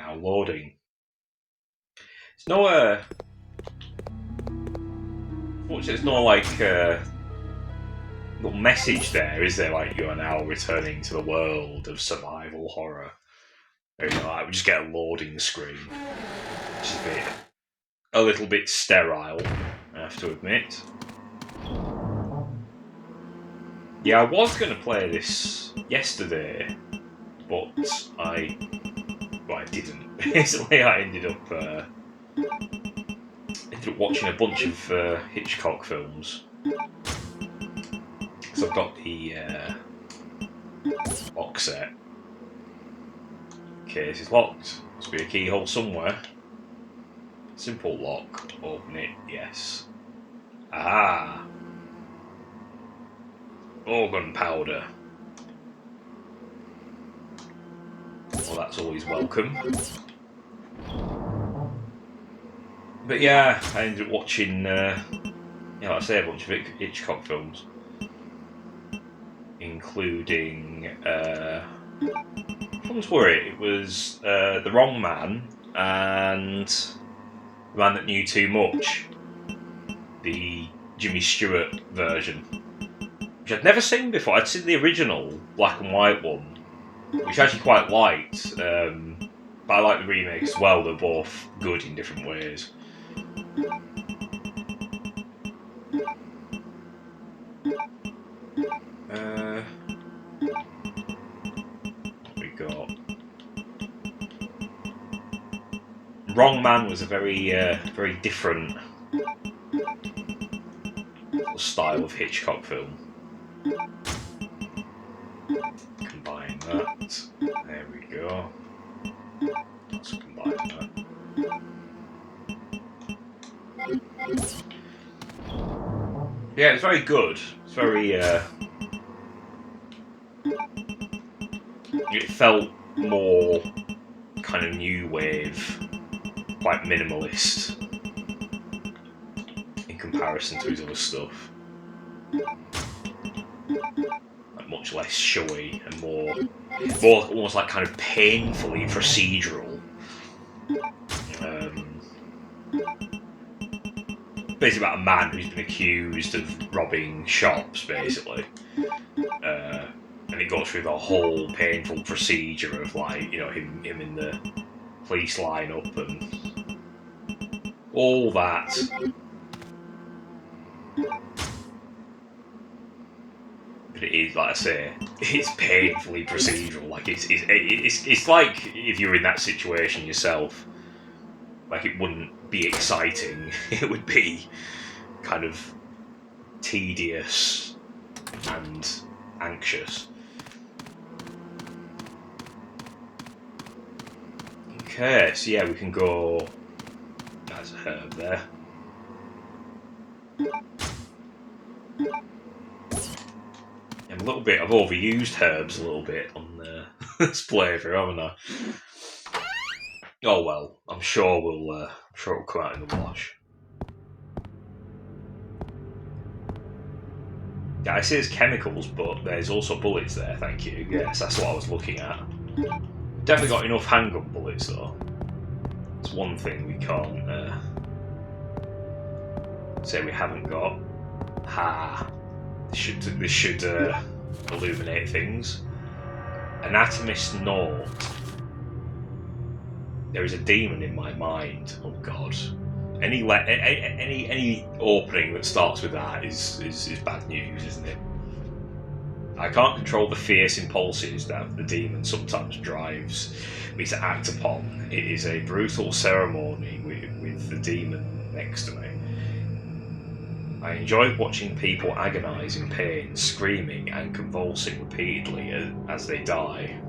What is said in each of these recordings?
now loading. It's no, unfortunately, it's not like little message there, is there? Like, you are now returning to the world of survival horror. You know, like, we just get a loading screen, which is a little bit sterile, I have to admit. Yeah, I was going to play this yesterday, but I didn't. Basically, I ended up watching a bunch of Hitchcock films. So I've got the box set. Case is locked. Must be a keyhole somewhere. Simple lock. Open it. Yes. Ah. Organ powder. Well, that's always welcome. But yeah, I ended up watching, like I say, a bunch of Hitchcock films, including which ones were it? It was The Wrong Man and The Man That Knew Too Much, the Jimmy Stewart version, which I'd never seen before. I'd seen the original black and white one, which I actually quite liked, but I like the remake as well. They're both good in different ways. We got Wrong Man was a very different style of Hitchcock film. Combine that. There we go. Let's combine that. Yeah, it's very good. It's very. It felt more kind of new wave, quite minimalist in comparison to his other stuff. Like much less showy and more almost like kind of painfully procedural. Basically about a man who's been accused of robbing shops, basically. And it goes through the whole painful procedure of, like, you know, him in the police lineup and all that. But it is, like I say, it's painfully procedural. Like it's like if you're in that situation yourself. Like, it wouldn't be exciting. It would be kind of tedious and anxious. Okay, so yeah, we can go. There's a herb there. I'm a little bit. I've overused herbs a little bit on this playthrough, haven't I? Oh well, I'm sure it'll come out in the wash. Yeah, I see there's chemicals, but there's also bullets there. Thank you. Yes, that's what I was looking at. Definitely got enough handgun bullets though. It's one thing we can't say we haven't got. Ha! This should illuminate things. Anatomist note. There is a demon in my mind. Oh God! Any opening that starts with that is bad news, isn't it? I can't control the fierce impulses that the demon sometimes drives me to act upon. It is a brutal ceremony with the demon next to me. I enjoy watching people agonise in pain, screaming and convulsing repeatedly as they die.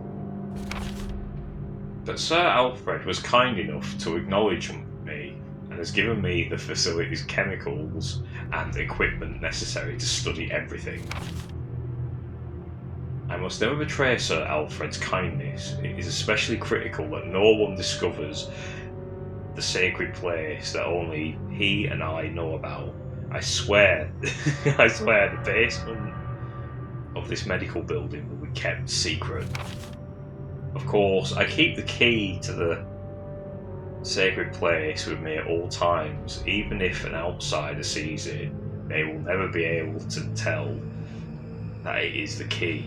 But Sir Alfred was kind enough to acknowledge me and has given me the facilities, chemicals and equipment necessary to study everything. I must never betray Sir Alfred's kindness. It is especially critical that no one discovers the sacred place that only he and I know about. I swear, I swear the basement of this medical building will be kept secret. Of course, I keep the key to the sacred place with me at all times. Even if an outsider sees it, they will never be able to tell that it is the key.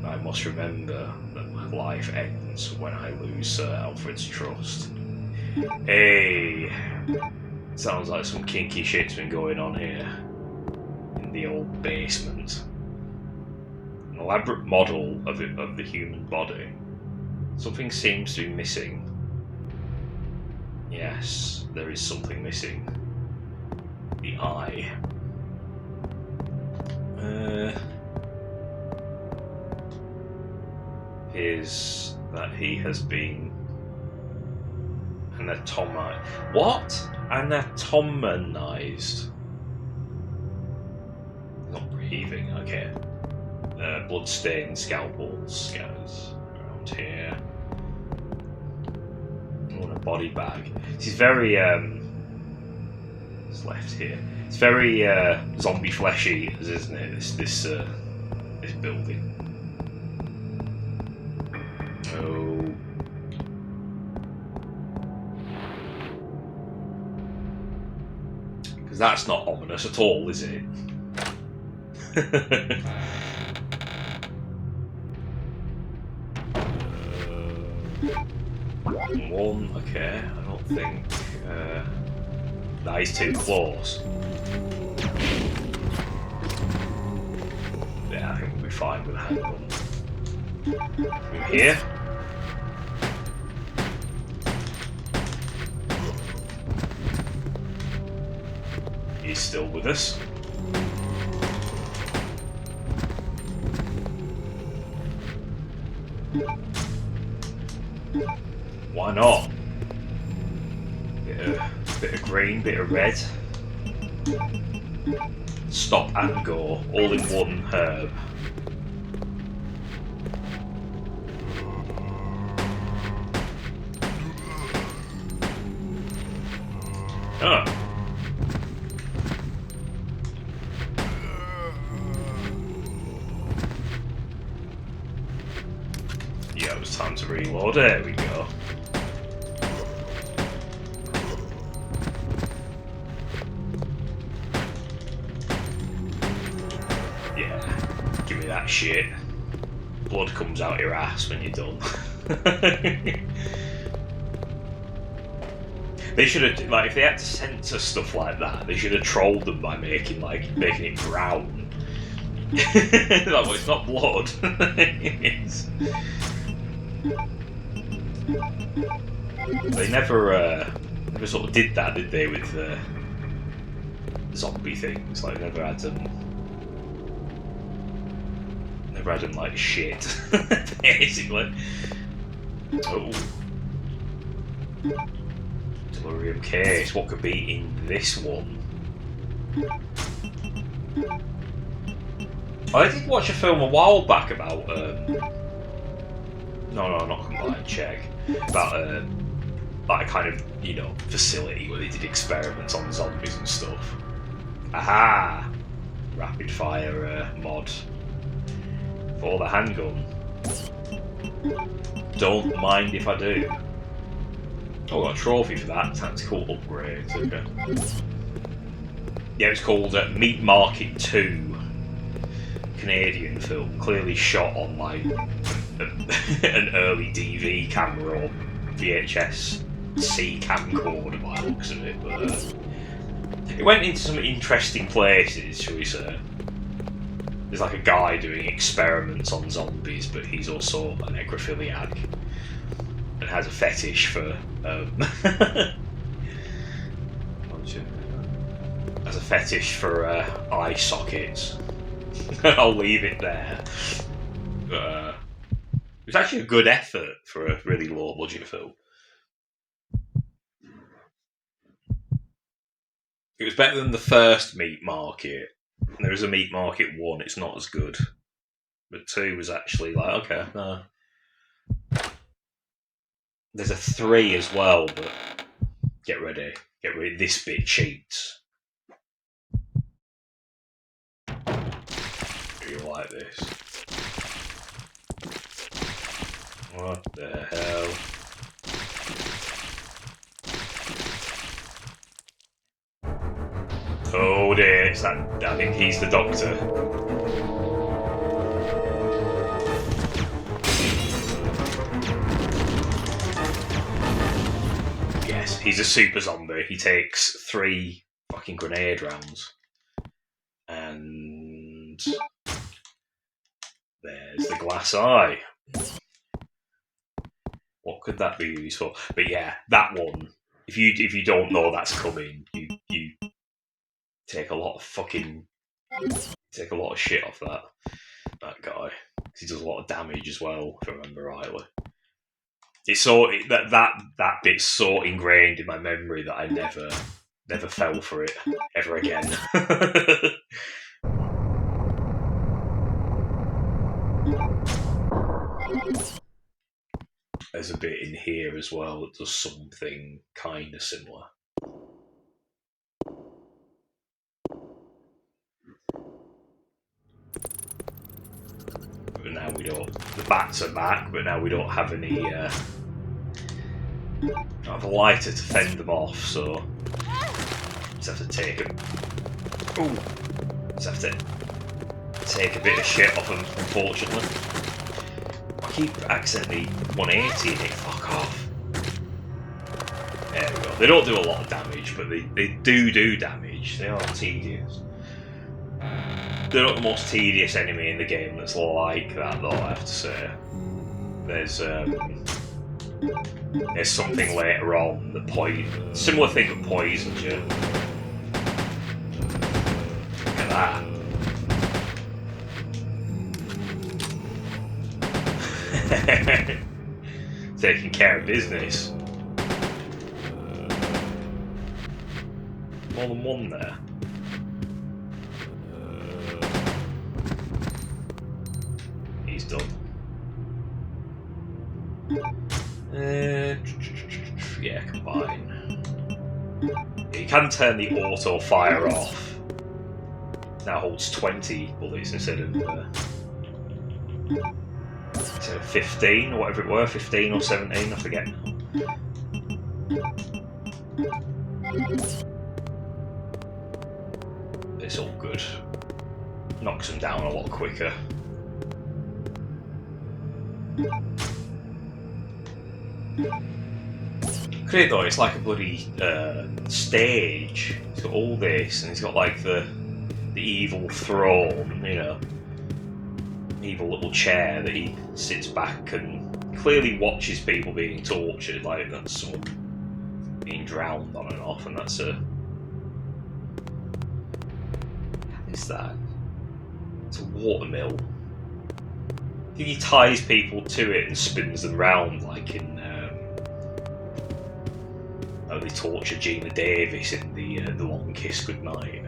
I must remember that my life ends when I lose Sir Alfred's trust. Hey, sounds like some kinky shit's been going on here. In the old basement. An elaborate model of the human body. Something seems to be missing. Yes, there is something missing. The eye. Is that he has been What? Anatomized. Not breathing, okay. Bloodstained scalpel scars around here. Oh, and a body bag. This is very, it's left here. It's very, zombie flesh eaters, isn't it? This building. Oh. Because that's not ominous at all, is it? One, okay, I don't think that is too close. Yeah, I think we'll be fine with a handgun. From here. He's still with us. Why not? Bit of green, bit of red. Stop and go, all in one herb. Oh. Yeah, it was time to reload. There we go. Yeah, give me that shit. Blood comes out your ass when you're done. They should have, like, if they had to censor stuff like that, they should have trolled them by making it brown. Like, well, it's not blood. They never sort of did that, did they, with zombie things? Like, never had them like shit, basically. Oh. Delirium case. What could be in this one? I did watch a film a while back about no, not combined check. About like a kind of, you know, facility where they did experiments on zombies and stuff. Aha! Rapid fire mod for the handgun. Don't mind if I do. Oh, I got a trophy for that. Tactical upgrade. Okay. Yeah, it's called Meat Market 2. Canadian film. Clearly shot on like an early DV camera or VHS C camcorder by the looks of it. But it went into some interesting places, shall we say. There's like a guy doing experiments on zombies, but he's also a necrophiliac and has a fetish for has a fetish for eye sockets. I'll leave it there. It was actually a good effort for a really low budget film. It was better than the first Meat Market. There was a Meat Market 1, it's not as good. But 2 was actually like, okay, no. There's a 3 as well, but get ready. This bit cheats. You like this? What the hell? Yes, that, I think he's the Doctor. Yes, he's a super zombie. He takes 3 fucking grenade rounds. And there's the glass eye. What could that be used for? But yeah, that one. If you don't know that's coming, you take a lot of shit off that guy. Because he does a lot of damage as well, if I remember rightly. It's so that bit's so ingrained in my memory that I never fell for it ever again. There's a bit in here as well that does something kind of similar. But now we don't. The bats are back, but now we don't have any. Don't have a lighter to fend them off, so just have to take them. Ooh, just have to take a bit of shit off them, unfortunately. I keep accidentally 180 in it. Fuck off. There we go. They don't do a lot of damage, but they do damage. They are tedious. They're not the most tedious enemy in the game that's like that, though, I have to say. There's something later on that similar thing that poisons you. Look at that. Taking care of business. More than one there. He's done. Yeah, combine. You can turn the auto fire off. Now holds 20 bullets instead of 15 or whatever it were, 15 or 17, I forget now. It's all good. Knocks them down a lot quicker. Great though, it's like a bloody stage. It's got all this, and it's got like the evil throne, you know, evil little chair that he sits back and clearly watches people being tortured. Like that's someone being drowned on and off, and that's a. What is that? It's a watermill. I think he ties people to it and spins them round like in. How they torture Gina Davis in the Long Kiss Goodnight.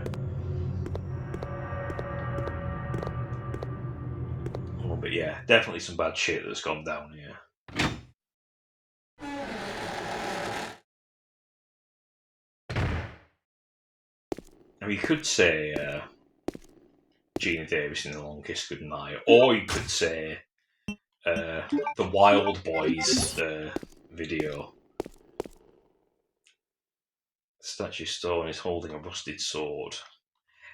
Oh, but yeah, definitely some bad shit that's gone down here. Now you could say Gina Davis in the Long Kiss Goodnight, or you could say the Wild Boys video. Statue Stone is holding a rusted sword.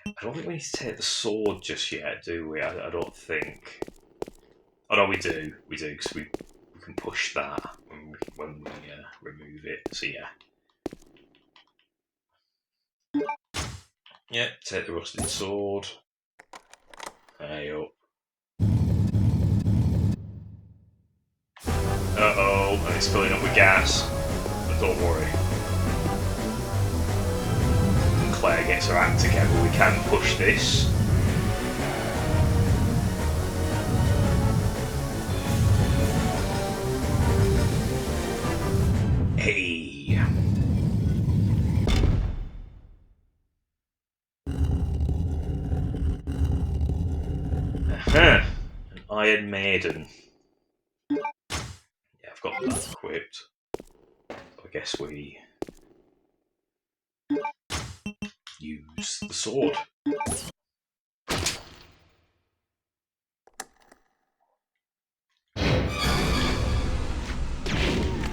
I don't think we need to take the sword just yet, do we? I don't think. Oh no, we do, because we can push that when we remove it. So yeah, take the rusted sword. Hey up. Uh-oh, and it's filling up with gas. But don't worry. When Claire gets her act together, we can push this. Hey. An Iron Maiden. Yeah, I've got that equipped. So I guess we use the sword.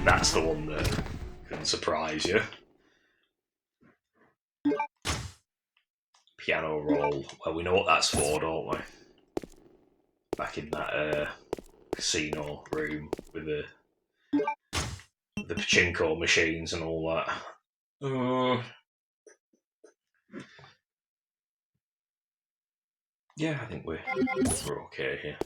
That's the one that can surprise you. piano roll. Well, we know what that's for, don't we? Back in that casino room with the pachinko machines and all that. Yeah, I think we're okay here.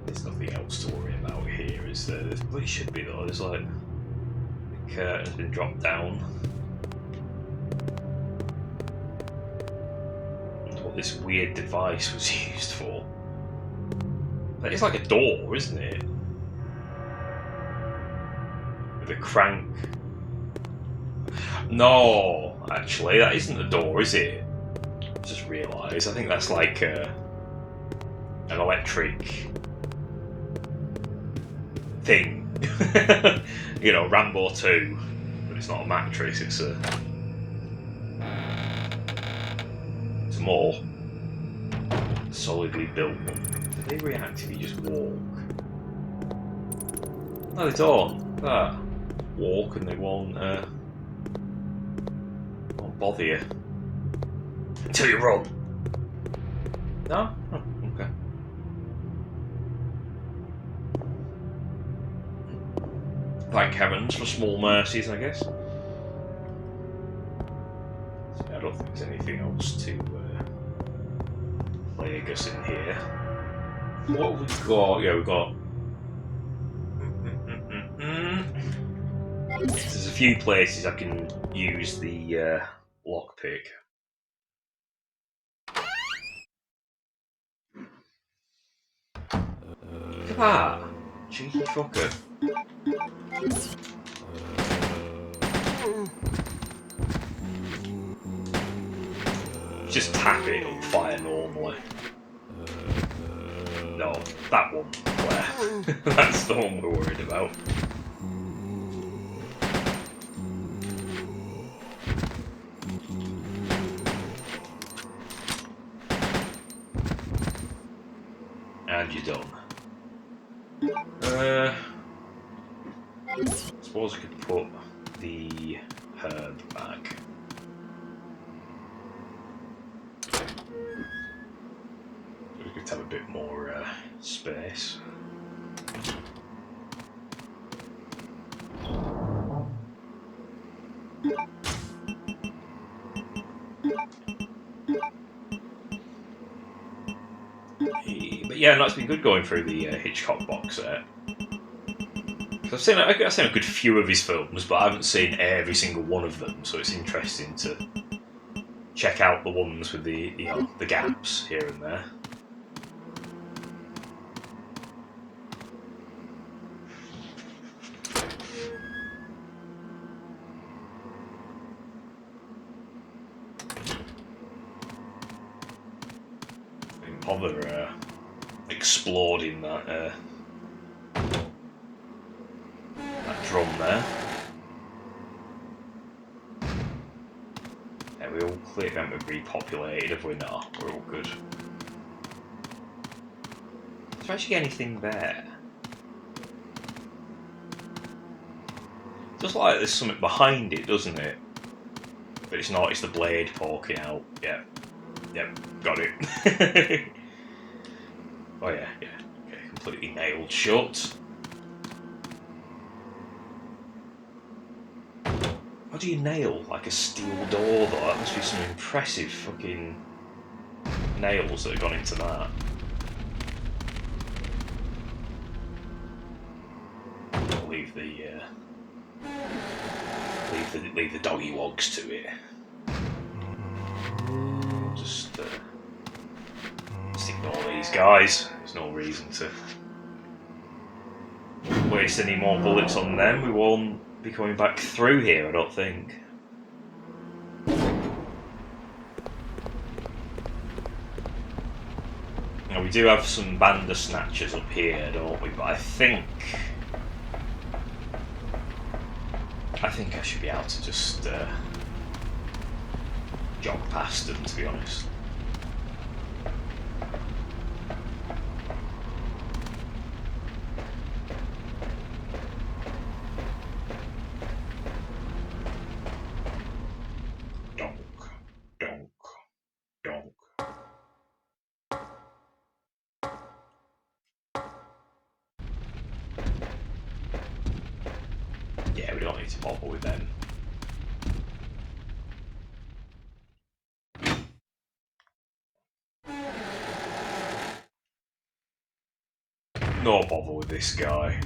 There's nothing else to worry about here, is there? Well, it should be though. There's like the curtain's been dropped down. What this weird device was used for. But it's like a door, isn't it? With a crank. No, actually, that isn't a door, is it? I just realised. I think that's like an electric thing. You know, Rambo 2. But it's not a mattress, it's a more solidly built one. Do they react if you just walk? No, they don't. That walk and they won't bother you until you run. No? Oh, okay. Thank heavens for small mercies, I guess. I don't think there's anything else to plague us in here. What have we got? Yeah, we've got. There's a few places I can use the lockpick. Look at that! Cheeky fucker. Just tap it, it'll fire normally. No, that one. Where? That's the one we're worried about. And you're done. I suppose I could put the herb back. We could have a bit more space. But yeah, no, it's been good going through the Hitchcock box set. I've seen a good few of his films, but I haven't seen every single one of them, so it's interesting to check out the ones with the gaps here and there. Didn't bother exploding that drum there. Yeah, we all clear, haven't we repopulated, have we not? We're all good. Is there actually anything there? Just like there's something behind it, doesn't it? But it's not, it's the blade poking out. Yeah. Yep, got it. Oh yeah. Okay, completely nailed shut. How do you nail like a steel door though? That must be some impressive fucking nails that have gone into that. I'll leave the doggy wogs to it. Just ignore these guys. There's no reason to waste any more bullets on them. We won't be coming back through here, I don't think. Now we do have some Bandersnatchers up here, don't we? But I think I should be able to just jog past them, to be honest. Yeah, we don't need to bother with them. No bother with this guy.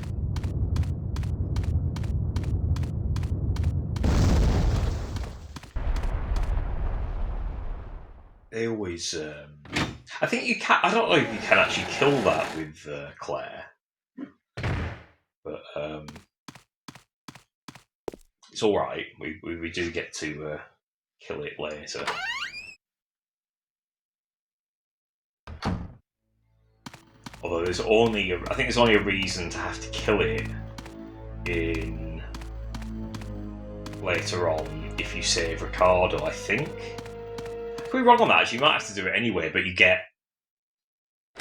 They always. I think you can. I don't know if you can actually kill that with Claire, but it's all right. We do get to kill it later. Although there's only, I think there's only a reason to have to kill it in later on if you save Ricardo. I think. I could be wrong on that. Actually, you might have to do it anyway, but you get.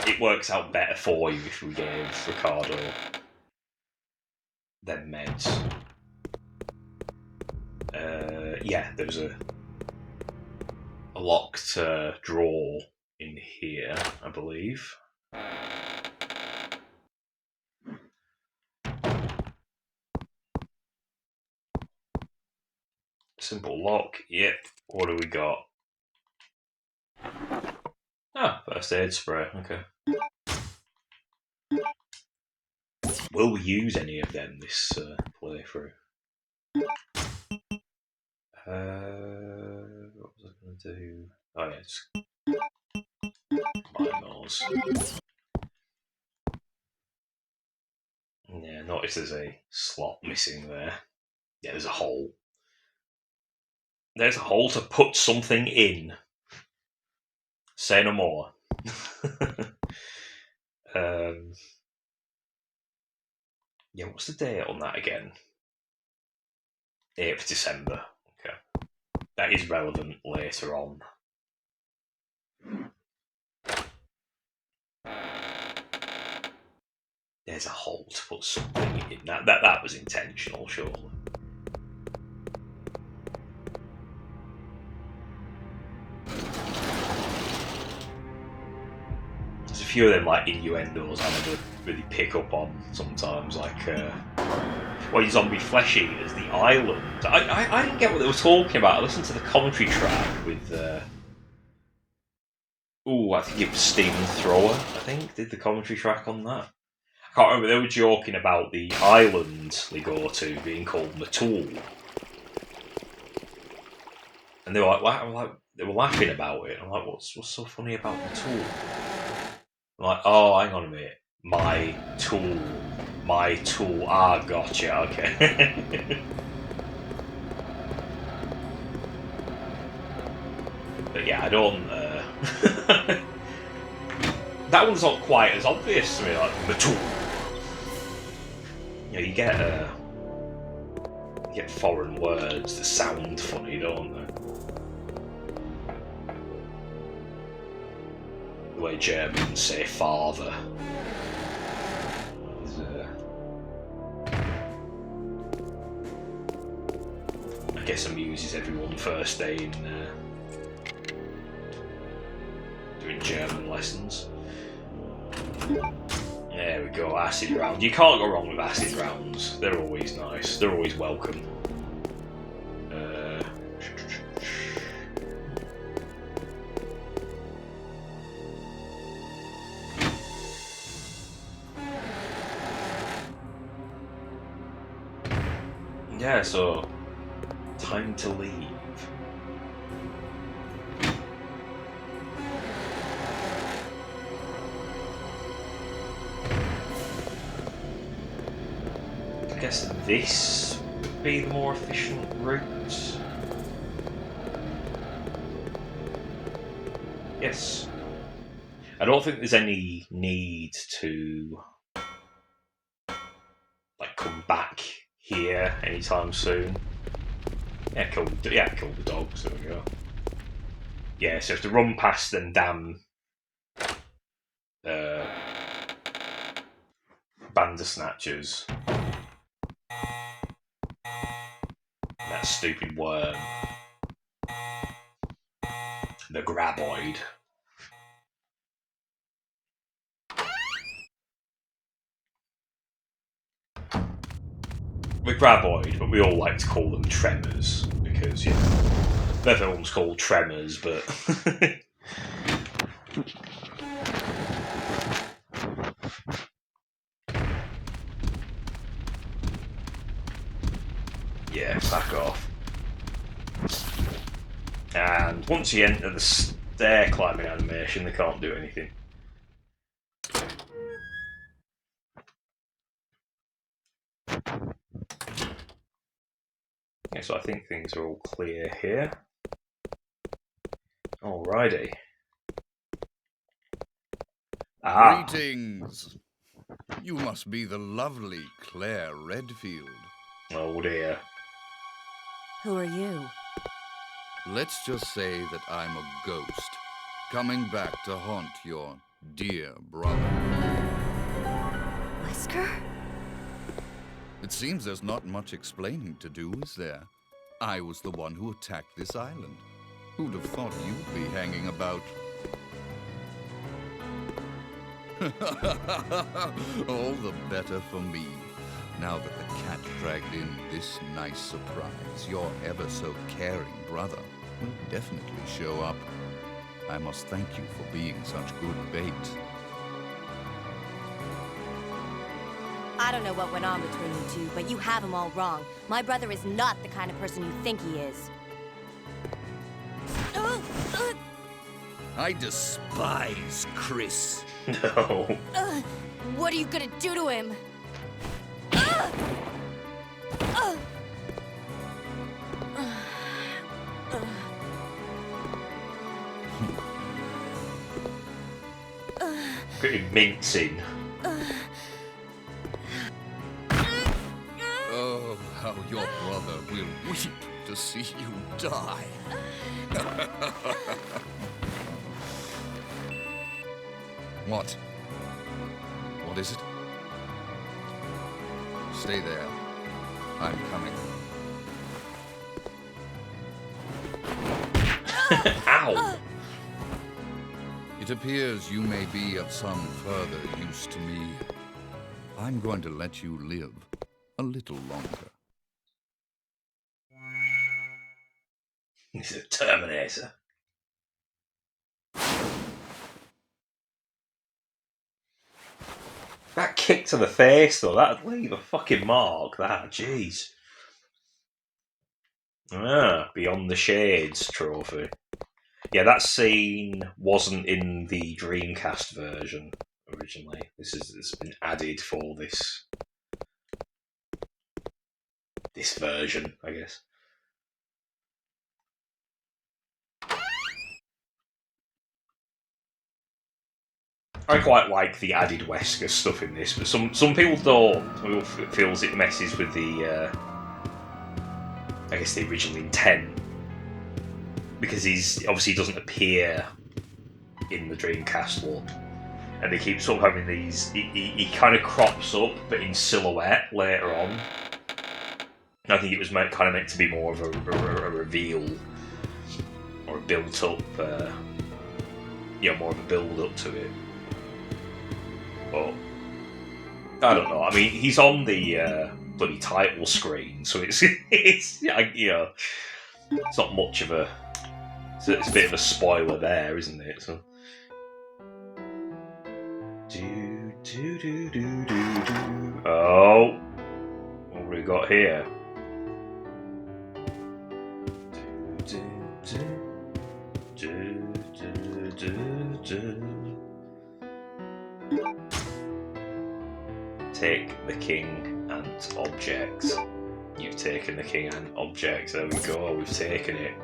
It works out better for you if we gave Ricardo them meds. Yeah, there's a locked drawer in here, I believe. Simple lock. Yep. What do we got? Ah, first aid spray. Okay. Will we use any of them this playthrough? What was I going to do? Oh yeah, just mine those. Yeah, notice there's a slot missing there. Yeah, there's a hole. There's a hole to put something in. Say no more. Yeah, what's the date on that again? 8th December. Okay. That is relevant later on. There's a hole to put something in. That was intentional, surely. There's a few of them like innuendos I never really pick up on sometimes, like zombie flesh eaters, the island. I didn't get what they were talking about. I listened to the commentary track with I think it was Stephen Thrower, I think, did the commentary track on that. I can't remember, they were joking about the island they go to being called Matul. And they were like, they were laughing about it. I'm like, what's so funny about Matul? I'm like, oh, hang on a minute. My tool. Ah, gotcha, okay. But yeah, I don't. That one's not quite as obvious to me, like the tool. You know, you get foreign words that sound funny, don't they? The way Germans say father. I guess amuses everyone first day in doing German lessons. There we go, acid round. You can't go wrong with acid rounds. They're always nice. They're always welcome. Yeah, so time to leave. I guess this would be the more efficient route. Yes. I don't think there's any need to come back here anytime soon. Yeah, kill the dogs, there we go. Yeah, so if to run past them damn Bandersnatchers. That stupid worm. The graboid. We're graboid, but we all like to call them tremors because, you know, everyone's called tremors, but. Yeah, back off. And once you enter the stair climbing animation, they can't do anything. Okay, so I think things are all clear here. Alrighty. Ah. Greetings. You must be the lovely Claire Redfield. Oh dear. Who are you? Let's just say that I'm a ghost, coming back to haunt your dear brother. Wesker? It seems there's not much explaining to do, is there? I was the one who attacked this island. Who'd have thought you'd be hanging about? All the better for me. Now that the cat dragged in this nice surprise, your ever so caring brother will definitely show up. I must thank you for being such good bait. I don't know what went on between you two, but you have him all wrong. My brother is not the kind of person you think he is. I despise Chris. No. What are you gonna do to him? Pretty mincing. Oh, how your brother will weep to see you die. What? What is it? Stay there. I'm coming. Ow! It appears you may be of some further use to me. I'm going to let you live a little longer. He's a Terminator. That kick to the face, though, that'd leave a fucking mark, that, jeez. Ah, Beyond the Shades trophy. Yeah, that scene wasn't in the Dreamcast version originally. This has been added for this version, I guess. I quite like the added Wesker stuff in this, but some people don't. Some people feels it messes with the, I guess, the original intent, because he's obviously doesn't appear in the Dreamcast one, and they keep sort of having these. He kind of crops up, but in silhouette later on. I think it was meant to be more of a reveal or a built-up, more of a build-up to it. But I don't know. I mean, he's on the bloody title screen, so it's it's not much of a. It's a bit of a spoiler there, isn't it? So. Oh, what have we got here? Take the king and objects. You've taken the king and objects. There we go. We've taken it.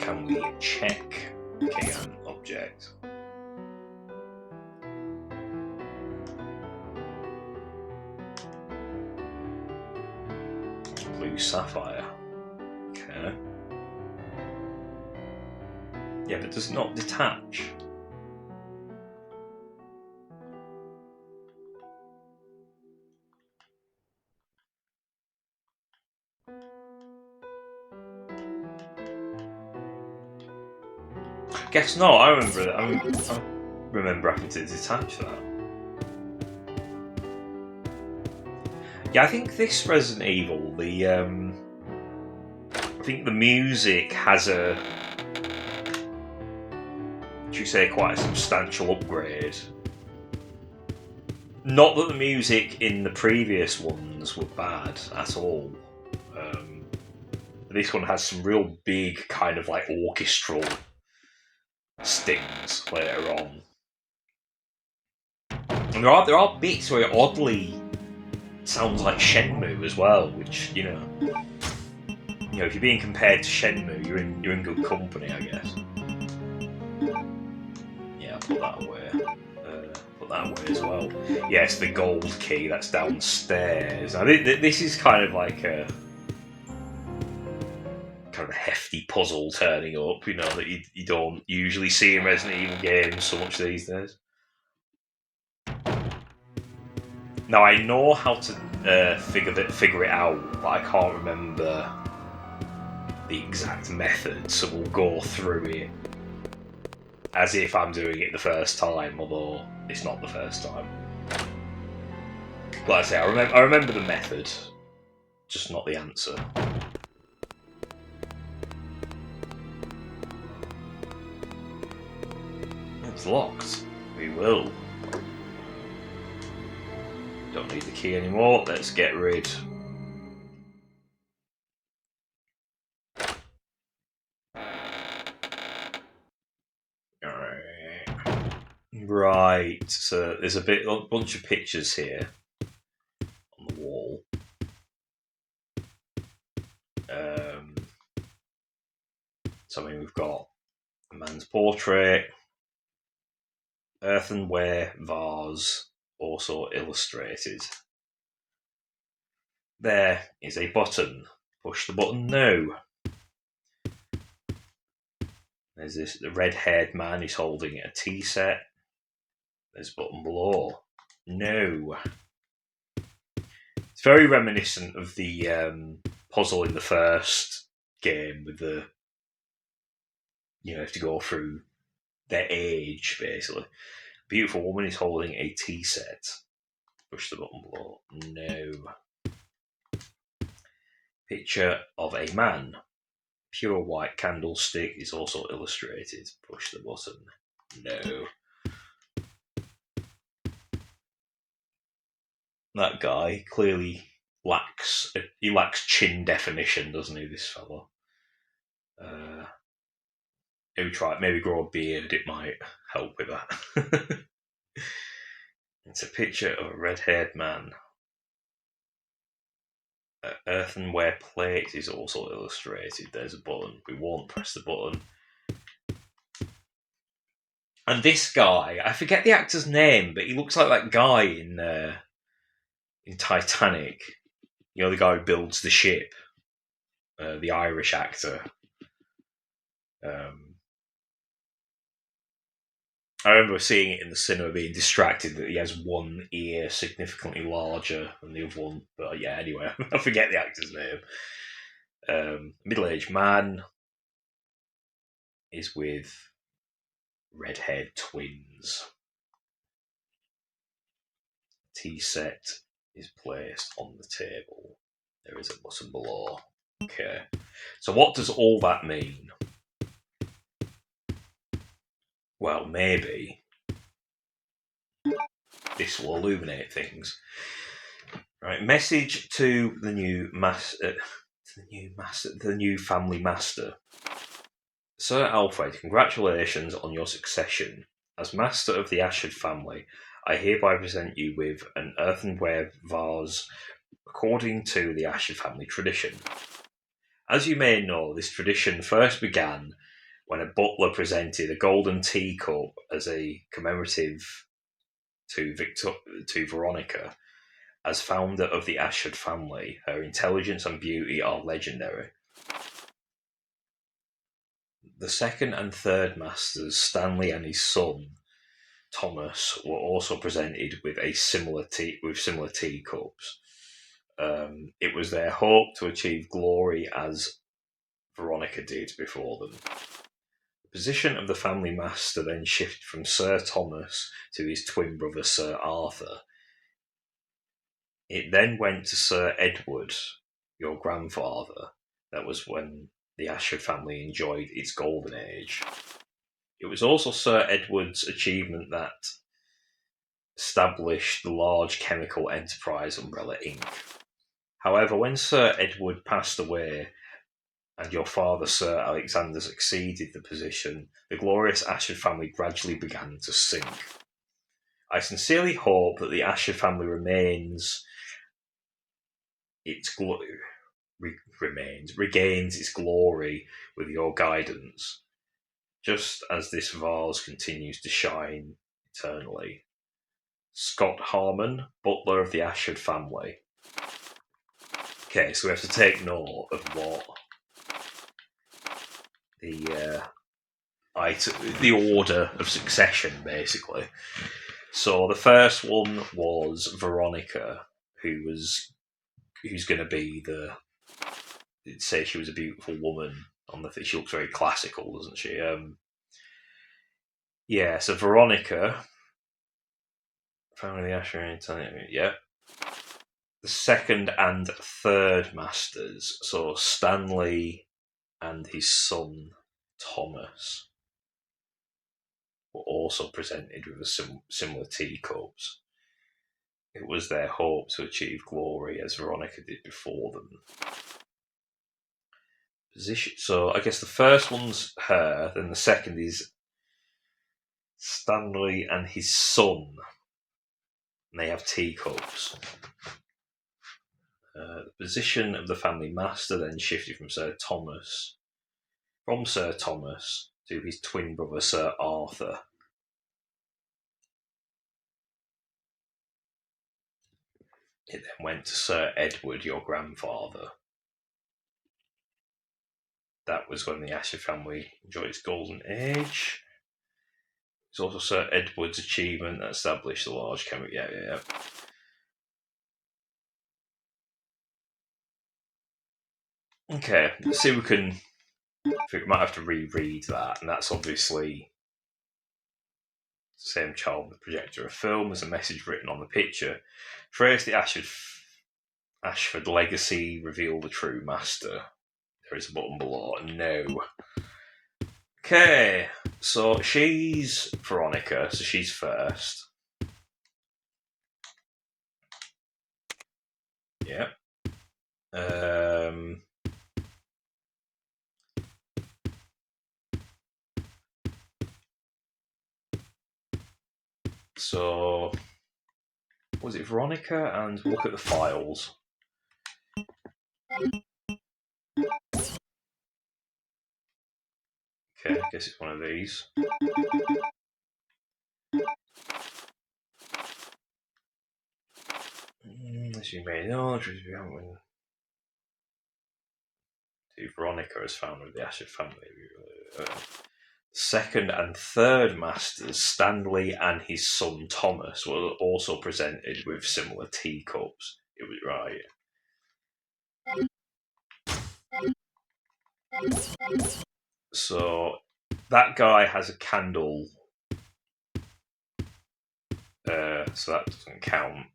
Can we check king and objects? Blue sapphire. Okay. Yeah, but does it not detach? Guess not. I remember that. I remember having to detach that. Yeah, I think this Resident Evil, I think the music has quite a substantial upgrade. Not that the music in the previous ones were bad at all. This one has some real big kind of like orchestral stings later on. And there are bits where it oddly sounds like Shenmue as well, which you know, if you're being compared to Shenmue, you're in good company, I guess. Yeah, I'll put that away. Put that away as well. Yes, the gold key that's downstairs. Now, this is kind of like a hefty puzzle turning up, that you don't usually see in Resident Evil games so much these days. Now I know how to figure it out, but I can't remember the exact method, so we'll go through it as if I'm doing it the first time, although it's not the first time. Like I say, I remember the method, just not the answer. It's locked. We will. Don't need the key anymore. Let's get rid. Right. So there's a bunch of pictures here on the wall. So we've got a man's portrait, earthenware vase, also illustrated. There is a button. Push the button now. There's the red-haired man who's holding a tea set. There's a button below. No. It's very reminiscent of the puzzle in the first game with the, you have to go through their age, basically. Beautiful woman is holding a tea set. Push the button below. No. Picture of a man. Pure white candlestick is also illustrated. Push the button. No. That guy clearly lacks chin definition, doesn't he, this fella? Maybe grow a beard, it might help with that. It's a picture of a red-haired man. Earthenware plate is also illustrated. There's a button. We won't press the button. And this guy, I forget the actor's name, but he looks like that guy in Titanic. The guy who builds the ship. The Irish actor. I remember seeing it in the cinema, being distracted that he has one ear significantly larger than the other one. But yeah, anyway, I forget the actor's name. Middle-aged man is with red-haired twins. Tea set is placed on the table. There is a button below. Okay. So what does all that mean? Well, maybe this will illuminate things. Right, message to the new the new family master. Sir Alfred, congratulations on your succession. As master of the Ashford family, I hereby present you with an earthenware vase according to the Ashford family tradition. As you may know, this tradition first began when a butler presented a golden teacup as a commemorative to Veronica. As founder of the Ashford family, her intelligence and beauty are legendary. The second and third masters, Stanley and his son, Thomas, were also presented with similar teacups. It was their hope to achieve glory as Veronica did before them. The position of the family master then shifted from Sir Thomas to his twin brother Sir Arthur. It then went to Sir Edward, your grandfather. That was when the Ashford family enjoyed its golden age. It was also Sir Edward's achievement that established the large chemical enterprise Umbrella Inc. However, when Sir Edward passed away and your father, Sir Alexander, succeeded the position, the glorious Ashford family gradually began to sink. I sincerely hope that the Ashford family regains its glory with your guidance, just as this vase continues to shine eternally. Scott Harmon, butler of the Ashford family. Okay, so we have to take note of what the order of succession, basically. So the first one was Veronica, who's going to be It'd say she was a beautiful woman on the thing. She looks very classical, doesn't she? Yeah. So Veronica, family of the Ashford. Yeah. The second and third masters, so Stanley and his son Thomas, were also presented with a similar teacups. It was their hope to achieve glory as Veronica did before them. Position. So I guess the first one's her, then the second is Stanley and his son. And they have teacups. The position of the family master then shifted from Sir Thomas to his twin brother Sir Arthur. It then went to Sir Edward, your grandfather. That was when the Ashford family enjoyed its golden age. It's also Sir Edward's achievement that established the large chemical. Yeah. Okay, let's see if we can. We might have to reread that, and that's obviously the same child with the projector of film. There's a message written on the picture. Trace the Ashford legacy, reveal the true master. There is a button below. No. Okay, so she's Veronica, so she's first. Yeah. So, was it Veronica? And look at the files. Okay, I guess it's one of these. As you may know, Veronica is found with the Ashford family. Second and third masters, Stanley and his son Thomas, were also presented with similar teacups. It was right. So that guy has a candle, so that doesn't count.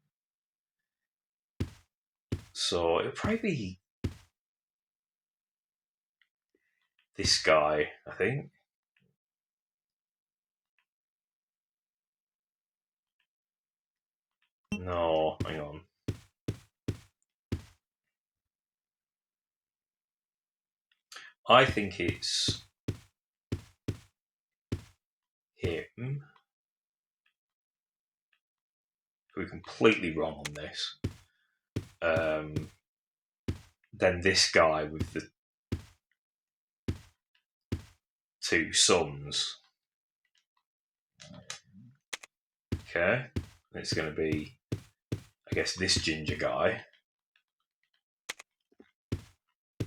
So it'll probably be this guy, I think. No, hang on. I think it's him. We're completely wrong on this. Then this guy with the two sons. Okay, it's going to be, I guess, this ginger guy.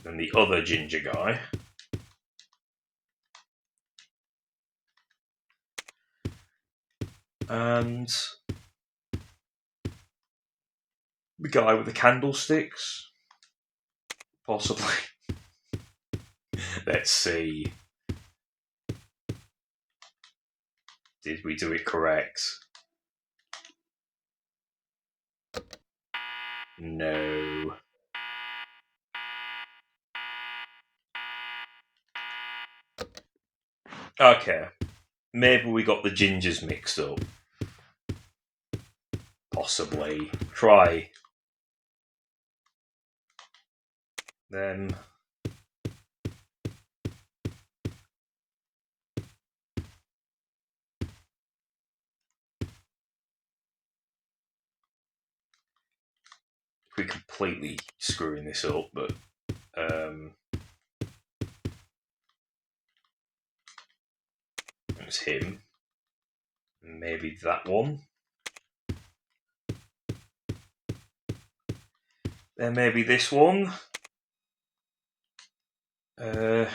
Then the other ginger guy. And the guy with the candlesticks. Possibly. Let's see. Did we do it correct? No. Okay. Maybe we got the gingers mixed up. Possibly. Try them. We're completely screwing this up, but it's him. Maybe that one. Then maybe this one. Then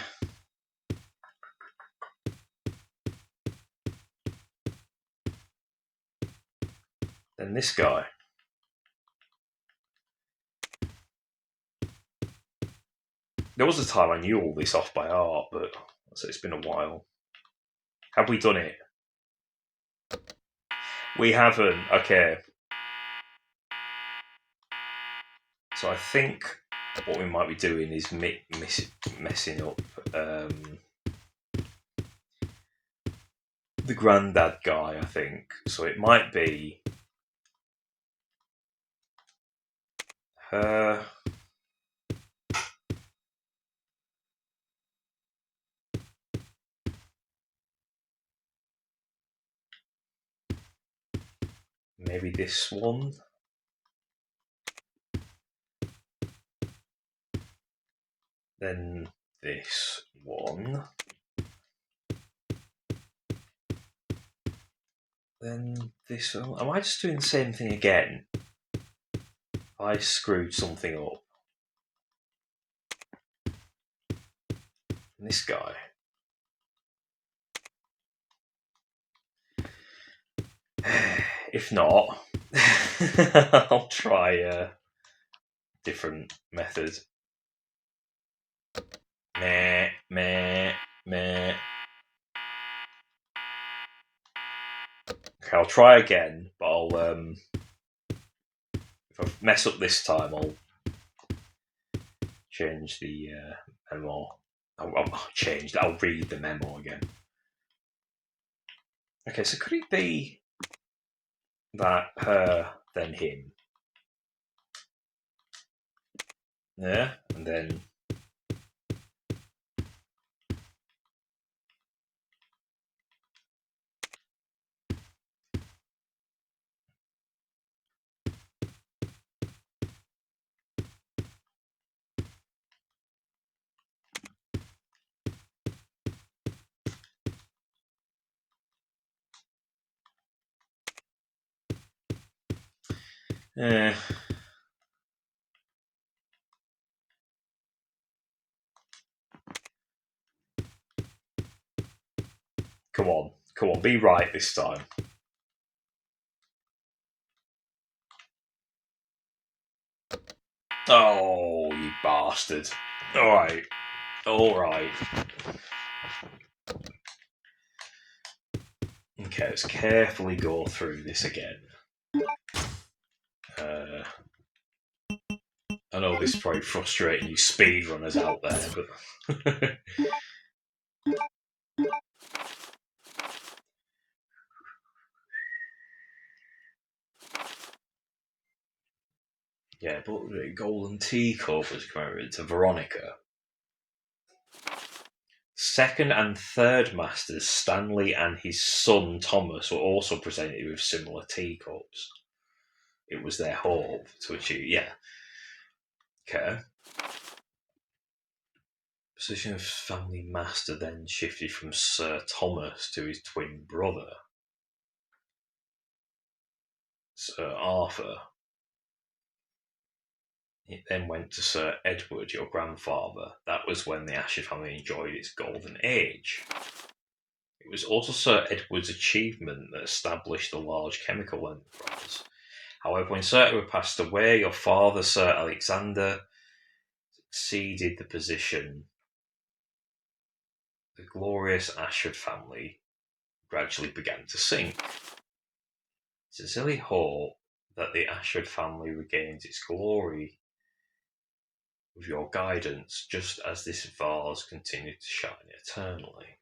this guy. There was a time I knew all this off by heart, but it's been a while. Have we done it? We haven't. Okay. So I think what we might be doing is messing up the granddad guy, I think. So it might be her. Maybe this one. Then this one. Then this one. Am I just doing the same thing again? I screwed something up. And this guy. If not, I'll try a different method. Meh, meh, meh. Okay, I'll try again, but I'll if I mess up this time, I'll change the memo. I'll read the memo again. Okay, so could it be that her, then him? Yeah, and then come on, be right this time. Oh, you bastard. Alright. Okay, let's carefully go through this again. I know this is probably frustrating you speedrunners out there, but yeah, but the golden teacup was commemorated to Veronica. Second and third masters, Stanley and his son Thomas, were also presented with similar teacups. It was their hope to achieve, yeah. Okay. Position of family master then shifted from Sir Thomas to his twin brother, Sir Arthur. It then went to Sir Edward, your grandfather. That was when the Ashford family enjoyed its golden age. It was also Sir Edward's achievement that established the large chemical enterprise. However, when Sir Edward passed away, your father, Sir Alexander, succeeded the position. The glorious Ashford family gradually began to sink. Sincerely hope that the Ashford family regains its glory with your guidance, just as this vase continued to shine eternally.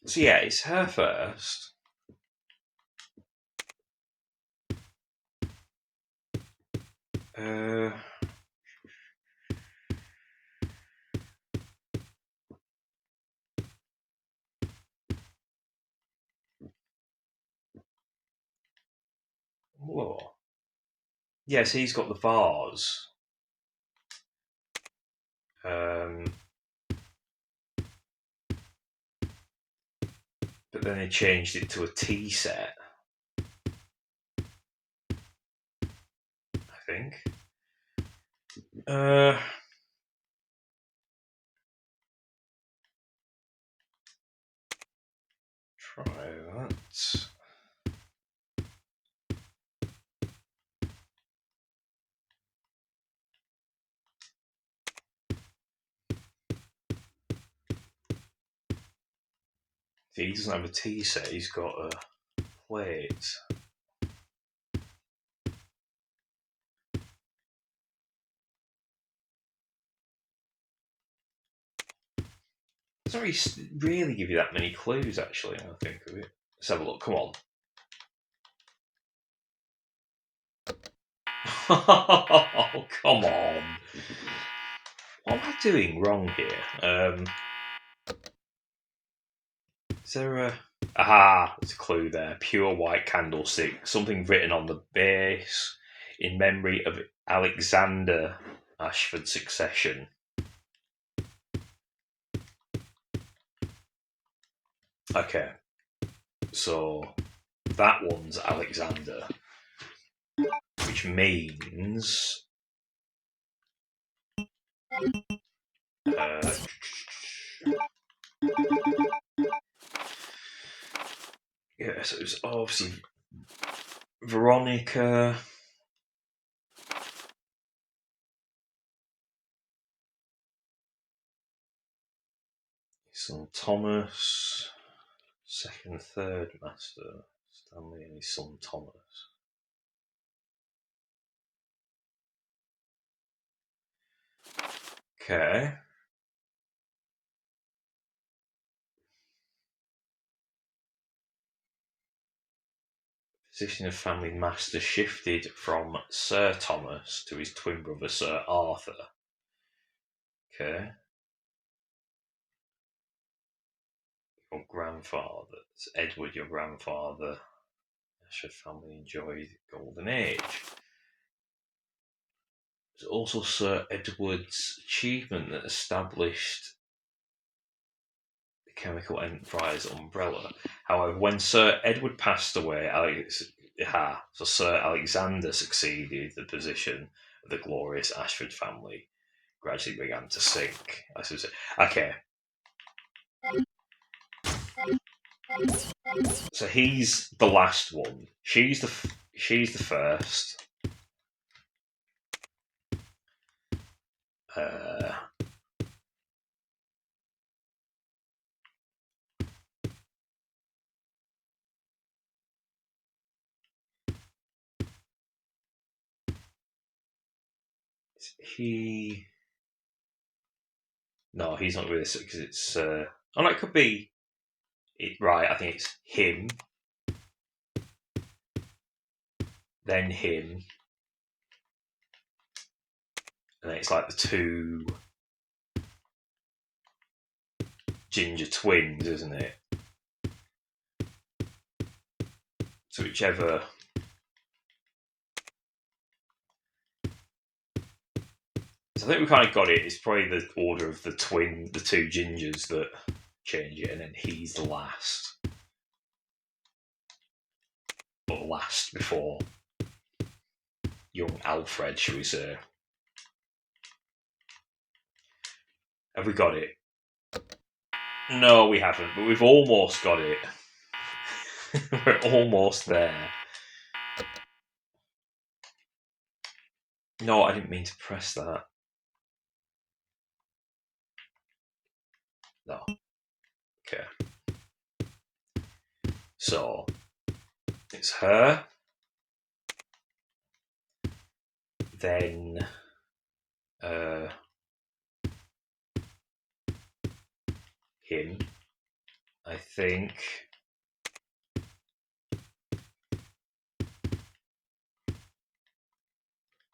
So yeah, it's her first. Whoa. Yes, he's got the vase. But then they changed it to a tea set, I think. Try that. He doesn't have a tea set, he's got a plate. Doesn't really give you that many clues, actually, when I think of it. Let's have a look, come on. Oh, come on. What am I doing wrong here? Is there a... Aha, there's a clue there. Pure white candlestick. Something written on the base in memory of Alexander Ashford's succession. Okay. So, that one's Alexander. Which means... yeah, so it was obviously Veronica. Son Thomas. Second, third master. Stanley and his son Thomas. Okay. Position of family master shifted from Sir Thomas to his twin brother Sir Arthur. Okay. Your grandfather, Edward, your grandfather. Ashford family enjoyed golden age. There's also Sir Edward's achievement that established the chemical enterprise umbrella. However, when Sir Edward passed away, so Sir Alexander succeeded the position of the glorious Ashford family gradually began to sink. Okay. So he's the last one. She's the first. No, he's not with us because it's. Oh no, it could be. Right, I think it's him, then him, and then it's like the two ginger twins, isn't it? So whichever. So I think we kind of got it. It's probably the order of the two gingers that change it, and then he's the last. Or last before young Alfred, shall we say. Have we got it? No, we haven't, but we've almost got it. We're almost there. No, I didn't mean to press that. No. Okay. So it's her. Then him. I think.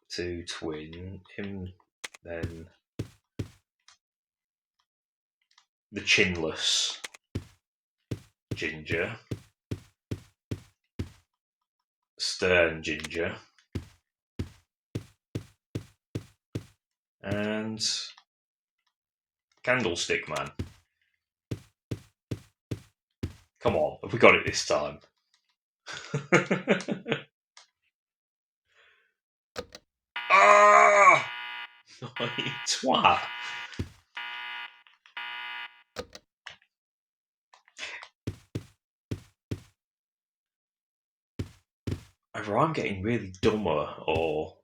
Two twin him. Then the chinless ginger. Stern ginger. And Candlestick Man. Come on, have we got it this time? Ah! Oh, you twat. Either I'm getting really dumber or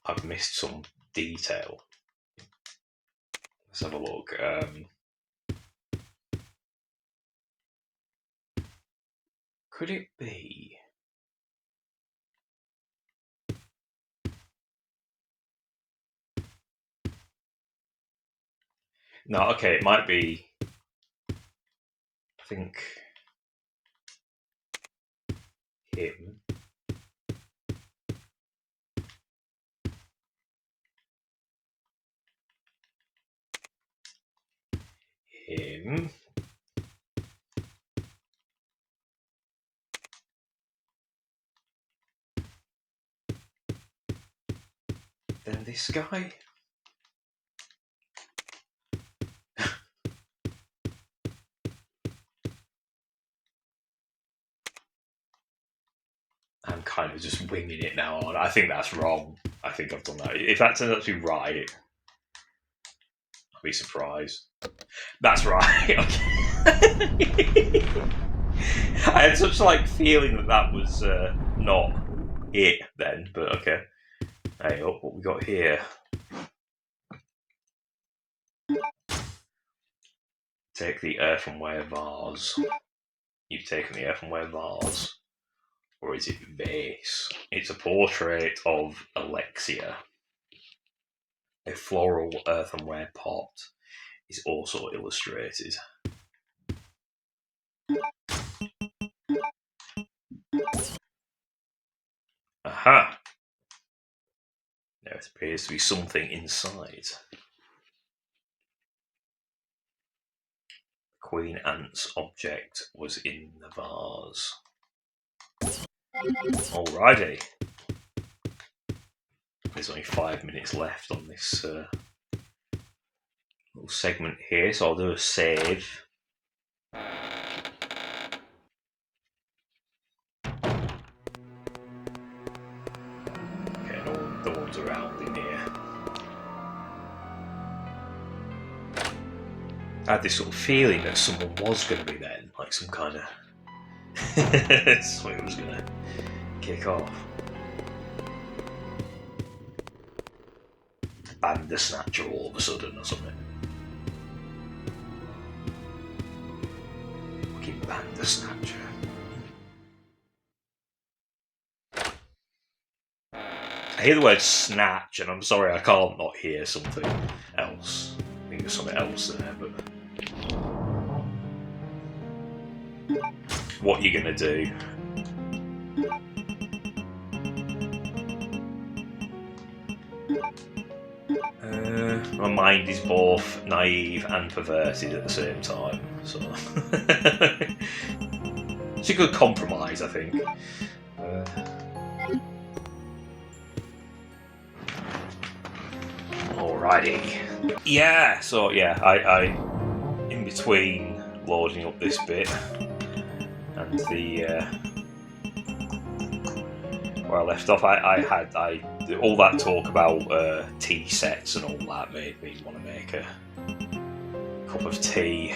I've missed some detail. Let's have a look. Could it be? No, okay, it might be. I think him. Him. Then this guy. I'm kind of just winging it now. I think that's wrong. I think I've done that. If that turns out to be right, I'll be surprised. That's right. Okay. I had such feeling that was not it then, but okay. Hey, look what we got here. Take the earthenware vase. You've taken the earthenware vase. Or is it vase? It's a portrait of Alexia. A floral earthenware pot is also illustrated. Aha! There appears to be something inside. Queen Ant's object was in the vase. Alrighty. There's only 5 minutes left on this little segment here, so I'll do a save. Okay, no one's around in here. I had this sort of feeling that someone was going to be there, like some kind of something was going to kick off. Bandersnatcher all of a sudden or something. Fucking Bandersnatcher. I hear the word snatch, and I'm sorry I can't not hear something else. I think there's something else there, but what are you gonna do? My mind is both naive and perverted at the same time, so it's a good compromise, I think. Alrighty. Yeah, so yeah, I in between loading up this bit and the where I left off, I had all that talk about tea sets and all that made me want to make a cup of tea,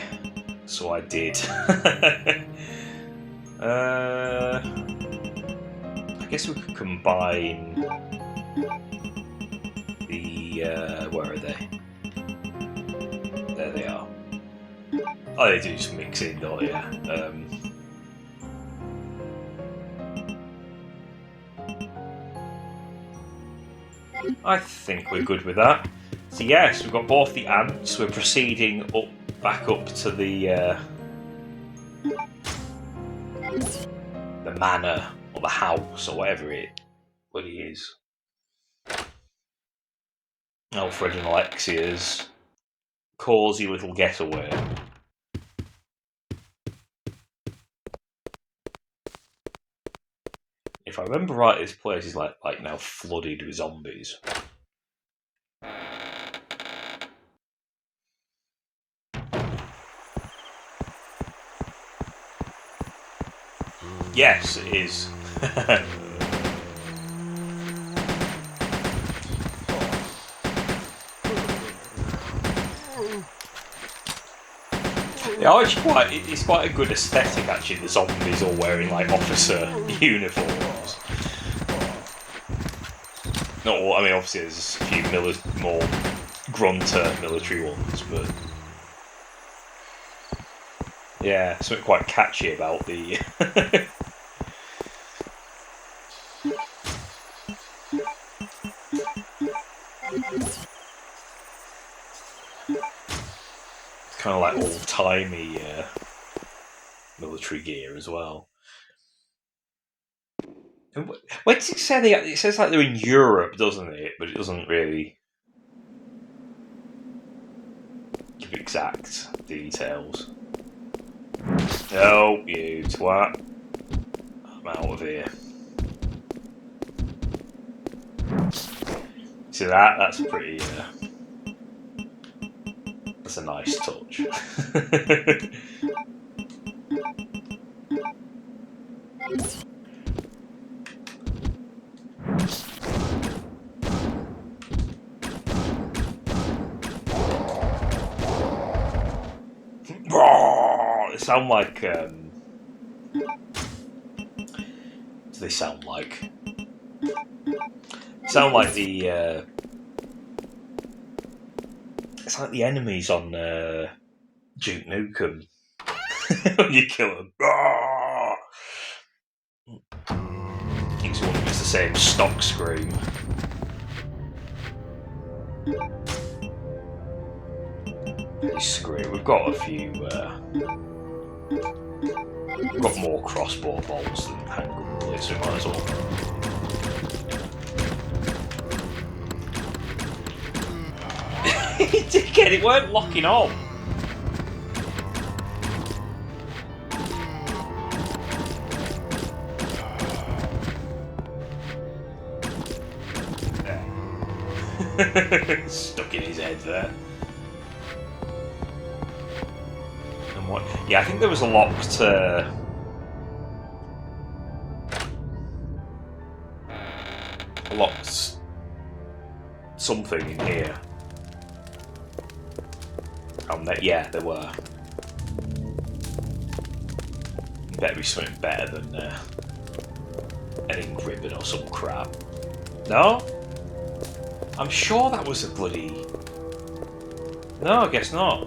so I did. I guess we could combine the where are they? There they are. Oh, they do just mix in, don't they? I think we're good with that. So yes, we've got both the ants. We're proceeding back up to the manor or the house or whatever it is. Alfred and Alexia's cosy little getaway. If I remember right, this place is like now flooded with zombies. Yes, it is. Yeah, it's quite a good aesthetic actually. The zombies all wearing like officer uniforms. Not all, I mean, obviously there's a few more grunter military ones, but yeah, something quite catchy about the. Kind of like old-timey military gear as well. Where does it say it says like they're in Europe, doesn't it? But it doesn't really give exact details. Oh, you twat. I'm out of here. See that? That's pretty... that's a nice touch. They sound like... do they sound like? Sound like the... it's like the enemies on Duke Nukem. When you kill them. I think it's the same stock scream. Scream. We've got a few... we've got more crossbow bolts than handgun bullets, so we might as well. Dickhead, it weren't locking on. Stuck in his head there. And what? Yeah, I think there was a locked. A locked something in here. Yeah, there were. Better be something better than an ink ribbon or some crap. No? I'm sure that was a bloody... No, I guess not.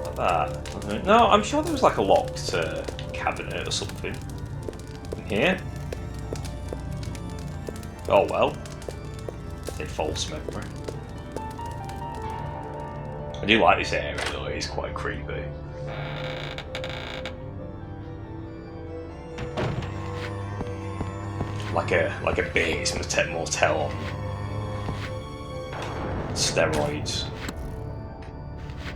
Like that. No, I'm sure there was like a locked cabinet or something in here. Oh well. It's a false memory. I do like this area though, it is quite creepy. Like a Bates motel on steroids.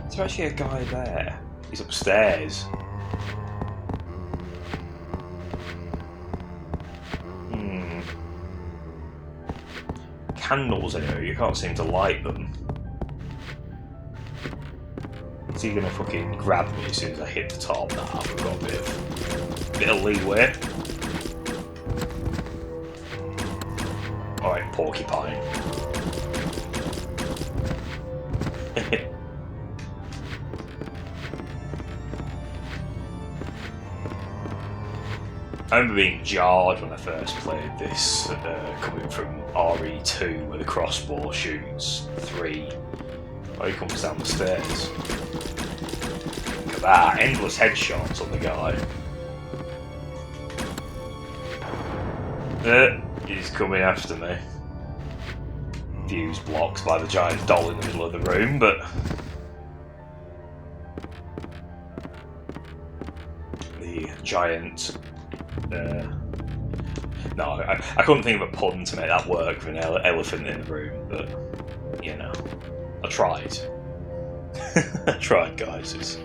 Is there actually a guy there? He's upstairs. Candles anyway, you can't seem to light them. Is he gonna fucking grab me as soon as I hit the top? Nah, I've got a bit of leeway. Alright, porcupine. I remember being jarred when I first played this, coming from RE2 where the crossbow shoots 3. Oh, he comes down the stairs. Ah, endless headshots on the guy. He's coming after me. Fuse blocked by the giant doll in the middle of the room, but the giant. No, I couldn't think of a pun to make that work for an elephant in the room, but you know, I tried. I tried, guys.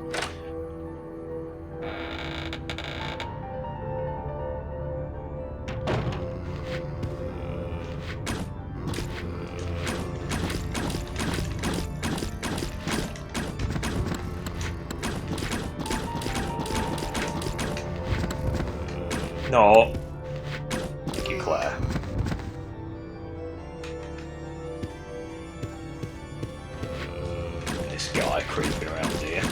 No. Thank you, Claire. This guy creeping around here.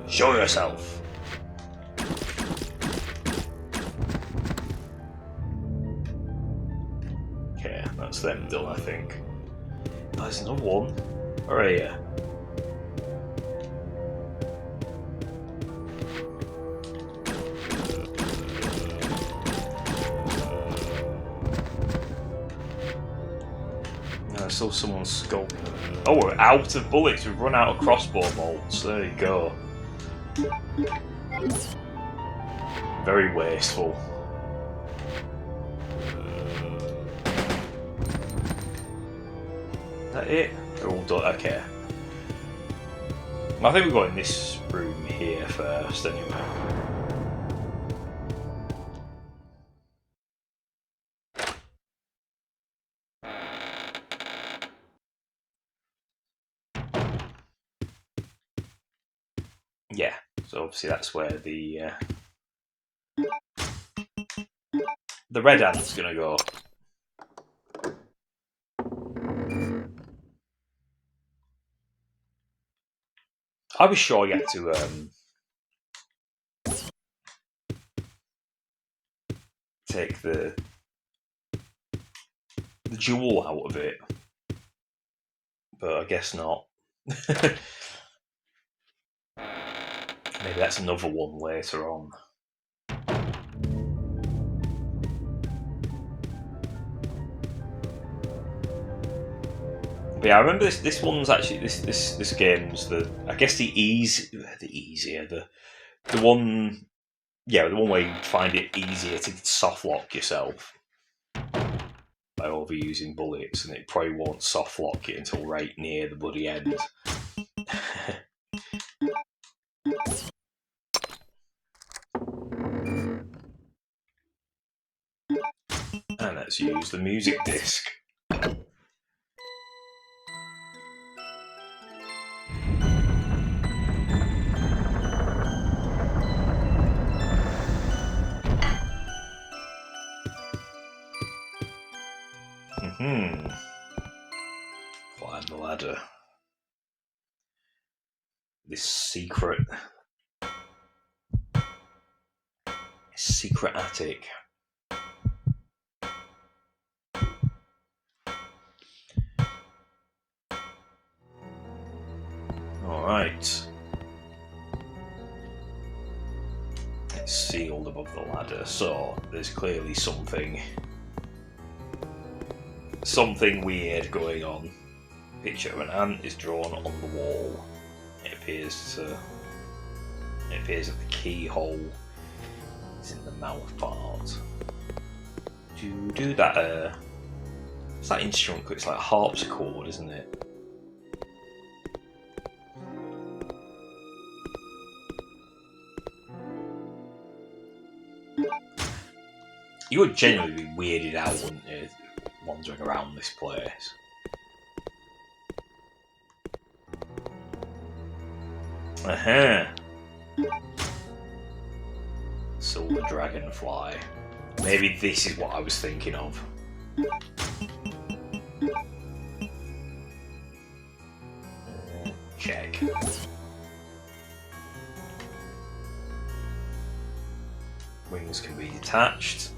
Show yourself. Okay, that's them done, I think. Oh, there's another one. Where are you? No, I saw someone's skull. Oh, we're out of bullets. We've run out of crossbow bolts. There you go. Very wasteful. Is that it? They're all done. Okay. I think we'll go in this room here first, anyway. Yeah, so obviously that's where the red ant's gonna go. I was sure you had to take the jewel out of it, but I guess not. Maybe that's another one later on. But yeah, I remember this one's actually this game's the one where you find it easier to soft lock yourself by overusing bullets, and it probably won't soft lock it until right near the bloody end. And let's use the music disc. Climb the ladder. This secret attic. Alright. It's sealed above the ladder, so there's clearly something weird going on. Picture of an ant is drawn on the wall. It appears that the keyhole is in the mouth part. Do that. It's that instrument. It's like a harpsichord, isn't it? You would genuinely be weirded out, wouldn't you, wandering around this place? Silver dragonfly. Maybe this is what I was thinking of. Check. Wings can be detached.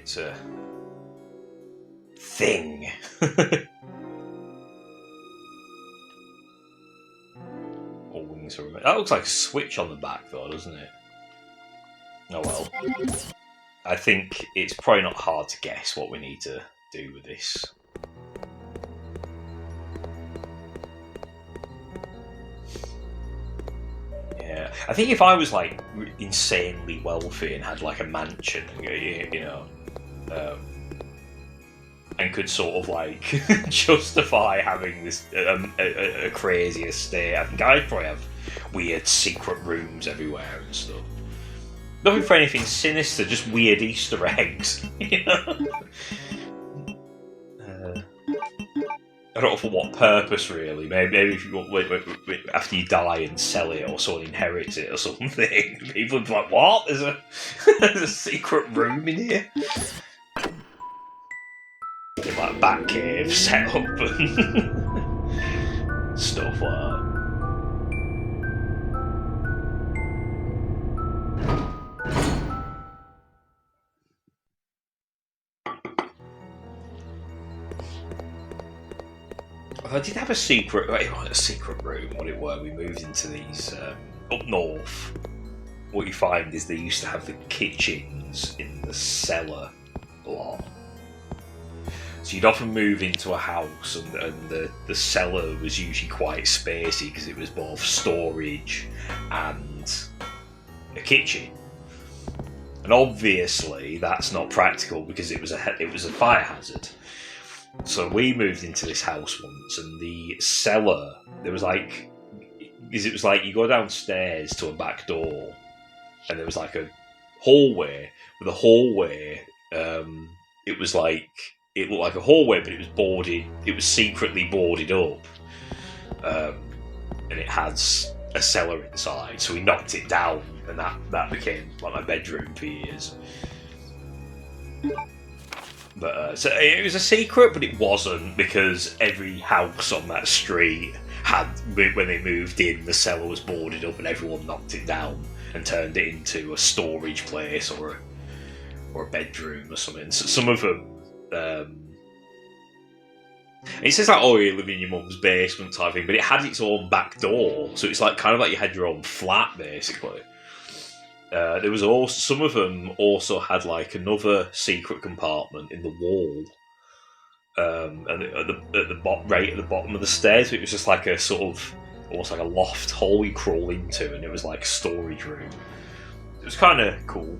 It's a thing. Or wings are that looks like a switch on the back though, doesn't it? Oh well. I think it's probably not hard to guess what we need to do with this. Yeah, I think if I was like insanely wealthy and had like a mansion, you know, and could sort of like justify having this a crazy estate, I think I'd probably have weird secret rooms everywhere and stuff. Nothing for anything sinister, just weird Easter eggs, you know. I don't know for what purpose, really. Maybe if you after you die and sell it, or someone inherits it, or something. People would be like, "What? There's a secret room in here." Like bat cave set up and stuff like that. I did have a secret. It wasn't a secret room. What it were, we moved into these up north. What you find is they used to have the kitchens in the cellar lot. So you'd often move into a house, and the cellar was usually quite spacey because it was both storage and a kitchen. And obviously, that's not practical because it was a fire hazard. So we moved into this house once, and the cellar, there was like, because it was like you go downstairs to a back door, and there was like a hallway. But the hallway, it was like, it looked like a hallway, but it was boarded. It was secretly boarded up, and it has a cellar inside. So we knocked it down, and that became like my bedroom for years. But so it was a secret, but it wasn't, because every house on that street had, when they moved in, the cellar was boarded up, and everyone knocked it down and turned it into a storage place or a bedroom or something. So some of them, it says like, oh, you live in your mum's basement type thing, but it had its own back door, so it's like kind of like you had your own flat basically. There was also, some of them also had like another secret compartment in the wall, and at the bottom of the stairs. It was just like a sort of almost like a loft hole you crawl into, and it was like a storage room. It was kind of cool.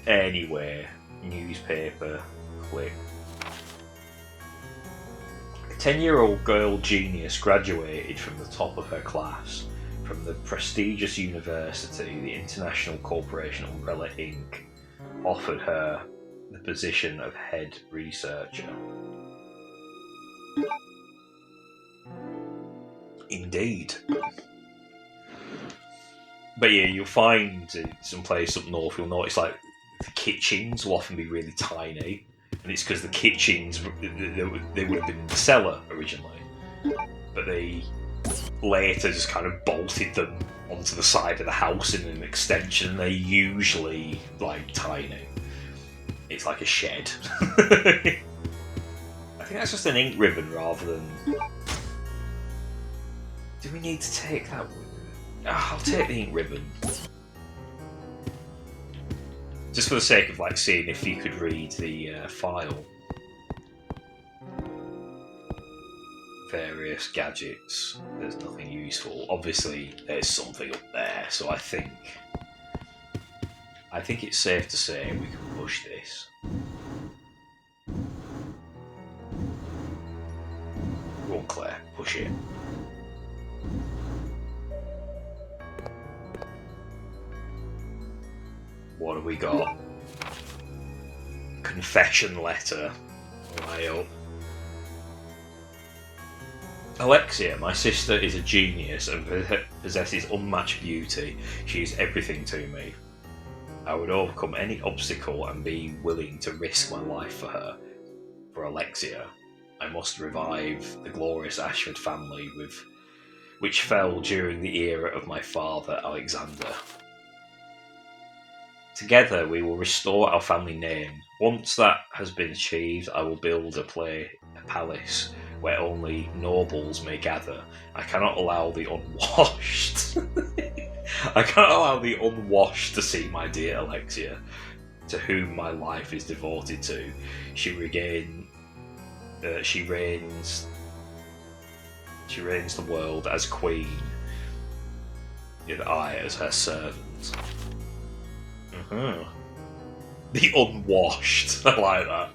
Anyway, newspaper clip. A 10-year-old girl genius graduated from the top of her class from the prestigious university. The International Corporation Umbrella Inc. offered her the position of head researcher. Indeed. But yeah, you'll find some place up north, you'll notice like the kitchens will often be really tiny, and it's because the kitchens, they would have been in the cellar originally, but they later just kind of bolted them onto the side of the house in an extension. They're usually like tiny. It's like a shed. I think that's just an ink ribbon rather than... Do we need to take that? I'll take the ink ribbon. Just for the sake of like seeing if you could read the file. Various gadgets. There's nothing useful. Obviously, there's something up there, so I think it's safe to say we can push this. Go on, Claire, push it. What have we got? Confession letter. Way up. Alexia, my sister, is a genius and possesses unmatched beauty. She is everything to me. I would overcome any obstacle and be willing to risk my life for her. For Alexia, I must revive the glorious Ashford family which fell during the era of my father, Alexander. Together we will restore our family name. Once that has been achieved, I will build a palace where only nobles may gather. I cannot allow the unwashed. I cannot allow the unwashed to see my dear Alexia, to whom my life is devoted to. She reigns the world as queen, and I as her servant. The unwashed. I like that.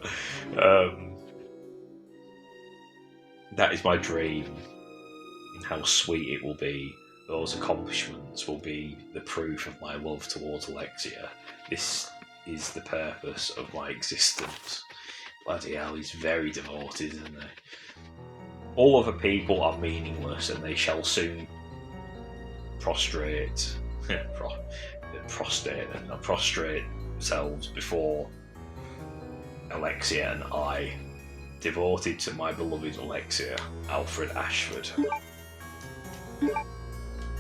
That is my dream. And how sweet it will be. Those accomplishments will be the proof of my love towards Alexia. This is the purpose of my existence. Bloody hell, he's very devoted, isn't he? All other people are meaningless, and they shall soon prostrate themselves before Alexia and I, devoted to my beloved Alexia, Alfred Ashford.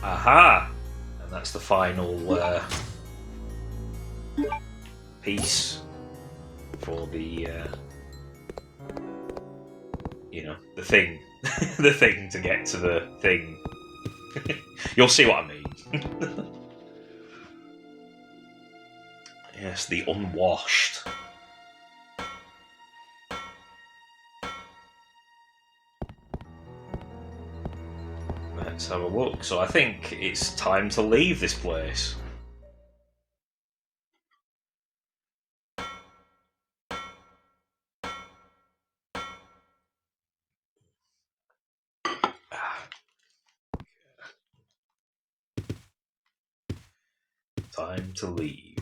Aha! And that's the final piece for the, the thing. The thing to get to the thing. You'll see what I mean. Yes, the unwashed. Let's have a look. So I think it's time to leave this place. Time to leave.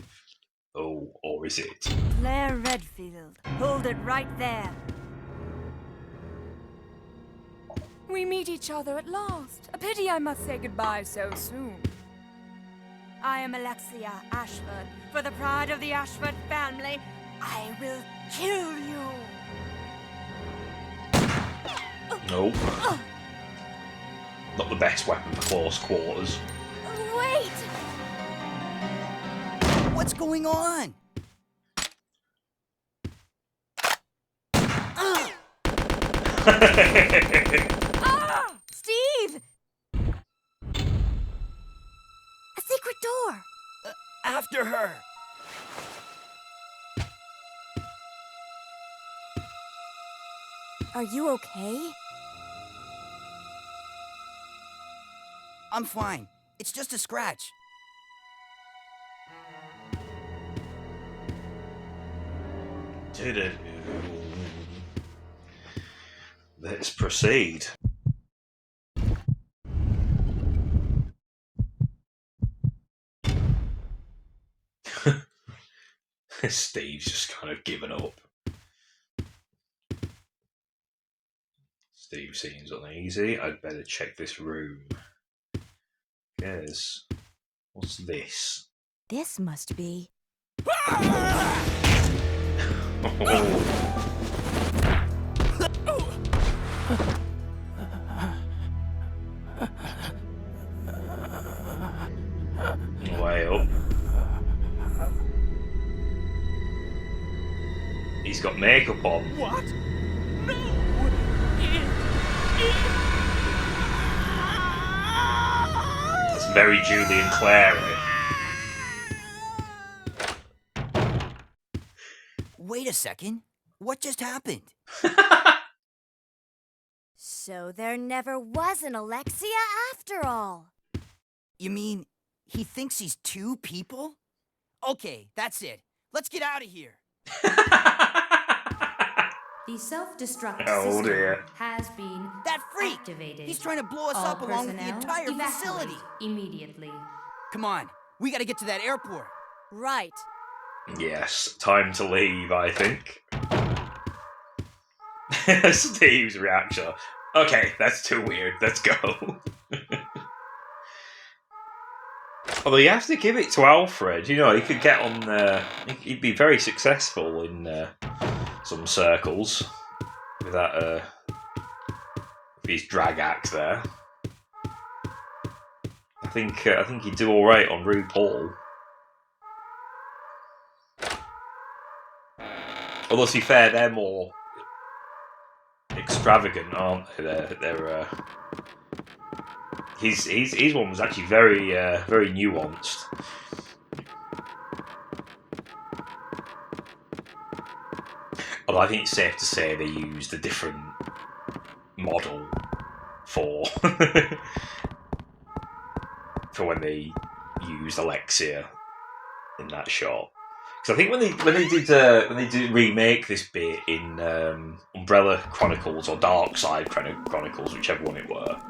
Oh, or is it? Claire Redfield, hold it right there. We meet each other at last. A pity I must say goodbye so soon. I am Alexia Ashford. For the pride of the Ashford family, I will kill you. No. Not the best weapon for close quarters. Wait! What's going on? Ah! Steve! A secret door! After her! Are you okay? I'm fine. It's just a scratch. Let's proceed. Steve's just kind of given up. Steve seems uneasy. I'd better check this room. Yes. What's this? This must be... Way up. He's got makeup on. What? That's very Julian Clary. Wait a second. What just happened? So there never was an Alexia after all. You mean he thinks he's two people? Okay, that's it. Let's get out of here. The self-destruct Oh, system dear. has been That freak! activated. He's trying to blow us All up along with the personnel entire evacuate facility. immediately. Come on, we gotta get to that airport. Right. Yes, time to leave, I think. Steve's reaction. Okay, that's too weird. Let's go. Although you have to give it to Alfred. You know, he could get on. He'd be very successful in some circles with that. With his drag act there. I think he'd do all right on RuPaul. Although to be fair, they're more extravagant, aren't they? They're his one was actually very very nuanced. Although I think it's safe to say they used a different model for for when they used Alexia in that shot. Because I think when they did remake this bit in Umbrella Chronicles or Dark Side Chronicles, whichever one it were,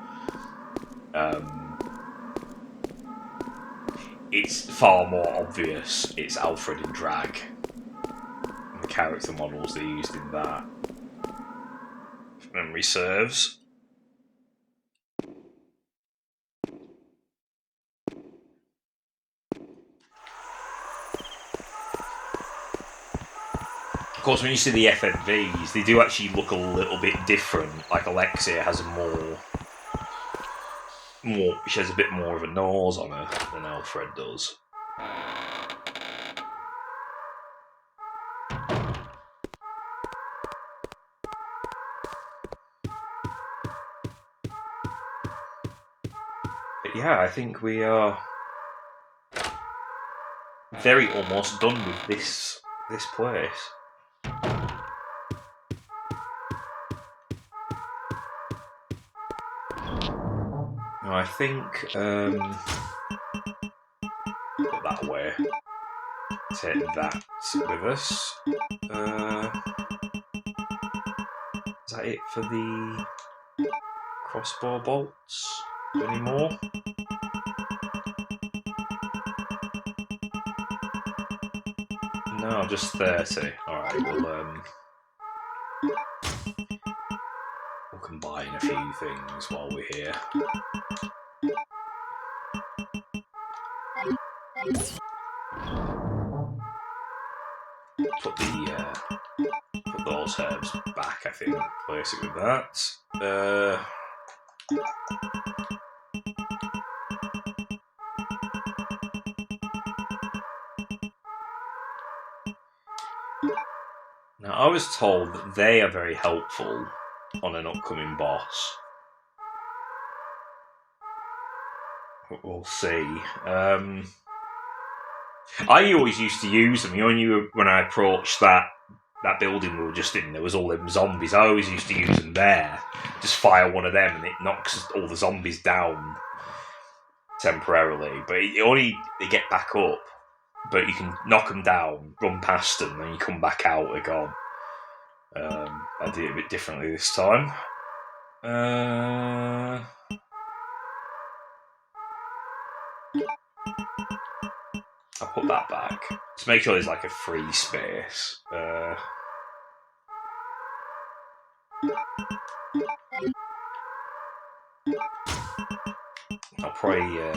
it's far more obvious it's Alfred in drag. The character models they used in that, if memory serves. Of course, when you see the FMVs, they do actually look a little bit different. Like Alexia has she has a bit more of a nose on her than Alfred does. But yeah, I think we are very almost done with this place. Now I think put that away. Take that with us. Is that it for the crossbow bolts? Any more? No, just 30. Alright, we'll combine a few things while we're here. Put those herbs back, I think. Place it with that. Now, I was told that they are very helpful on an upcoming boss. We'll see. I always used to use them. You know, when I approached that building we were just in, there was all them zombies. I always used to use them there. Just fire one of them and it knocks all the zombies down temporarily. But they get back up. But you can knock them down, run past them, and you come back out, they're gone. I did it a bit differently this time. I'll put that back. Just make sure there's like a free space. I'll probably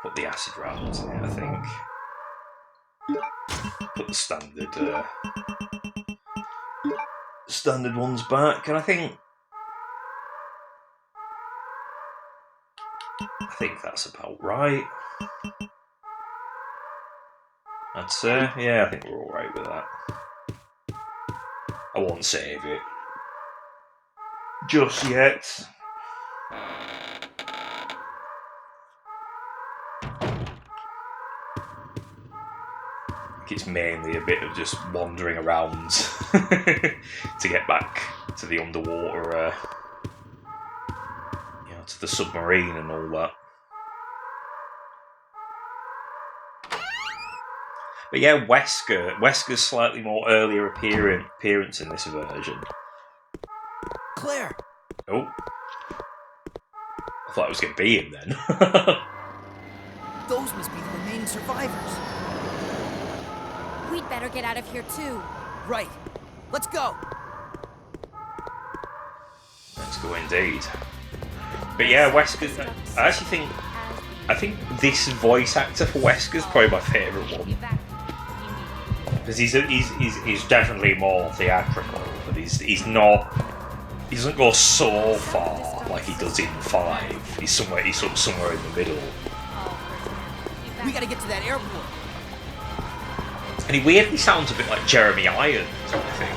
put the acid rounds in here, I think. Put the standard ones back, and I think that's about right. I'd say, yeah, I think we're alright with that. I won't save it just yet. It's mainly a bit of just wandering around to get back to the underwater, to the submarine and all that. But yeah, Wesker's slightly more earlier appearance in this version. Claire! Oh. I thought it was going to be him then. Those must be the remaining survivors. We'd better get out of here too. Right. Let's go. Let's go indeed. But yeah, Wesker's... I think this voice actor for Wesker's probably my favourite one. Because he's definitely more theatrical, but he doesn't go so far like he does in 5. He's sort of somewhere in the middle. We gotta get to that airport. And he weirdly sounds a bit like Jeremy Irons, I think,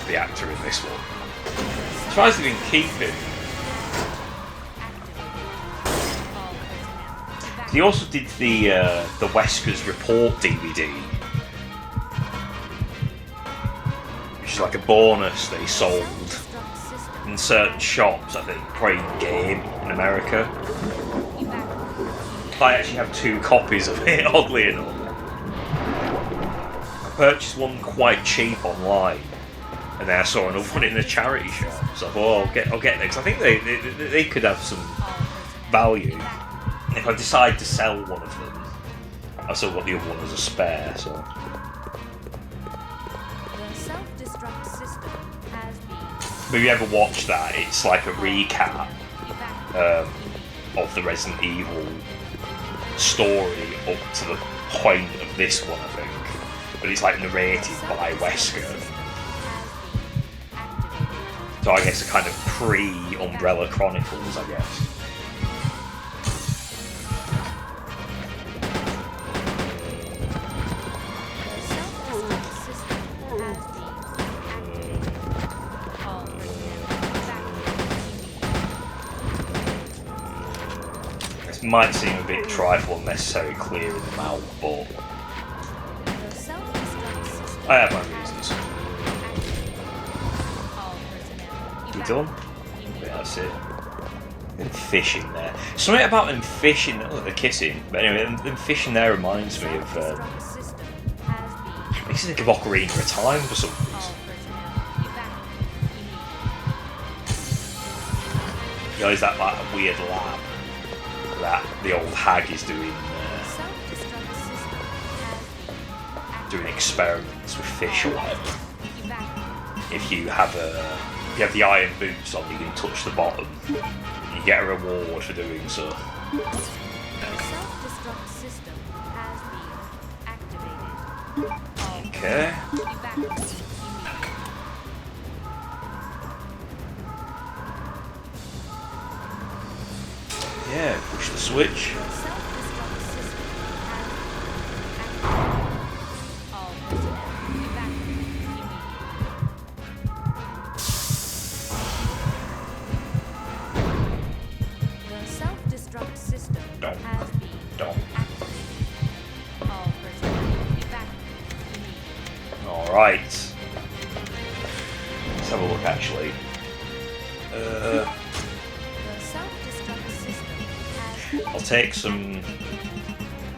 the actor in this one. I'm surprised they didn't keep him. He also did the Wesker's Report DVD, which is like a bonus they sold in certain shops, I think, probably game in America. I actually have 2 copies of it, oddly enough. I purchased one quite cheap online, and then I saw another one in a charity shop, so I thought, oh, I'll get them, because I think they could have some value. If I decide to sell one of them, I've still got the other one as a spare, so... The self-destruct system has been... Have you ever watched that? It's like a recap of the Resident Evil story up to the point of this one, I think. But it's like narrated by Wesker. So I guess a kind of pre-Umbrella Chronicles, I guess. Might seem a bit trifle unnecessary clear in the mouth, but I have my reasons. You done? Yeah, that's it. Them fish in there. Something about them fish in there. Oh, they're kissing. But anyway, them fish in there reminds me of. Makes me think of Ocarina of Time for some reason. You know, is that like a weird lab that the old hag is doing experiments with fish or whatever. If you have the iron boots on, you can touch the bottom. You get a reward for doing so. The self-destruct system has been activated. Okay. Yeah, push the switch. The self-destruct system has been activated. All personnel evacuate immediately. Alright. Let's have a look actually. The self-destruct system has been I'll take some.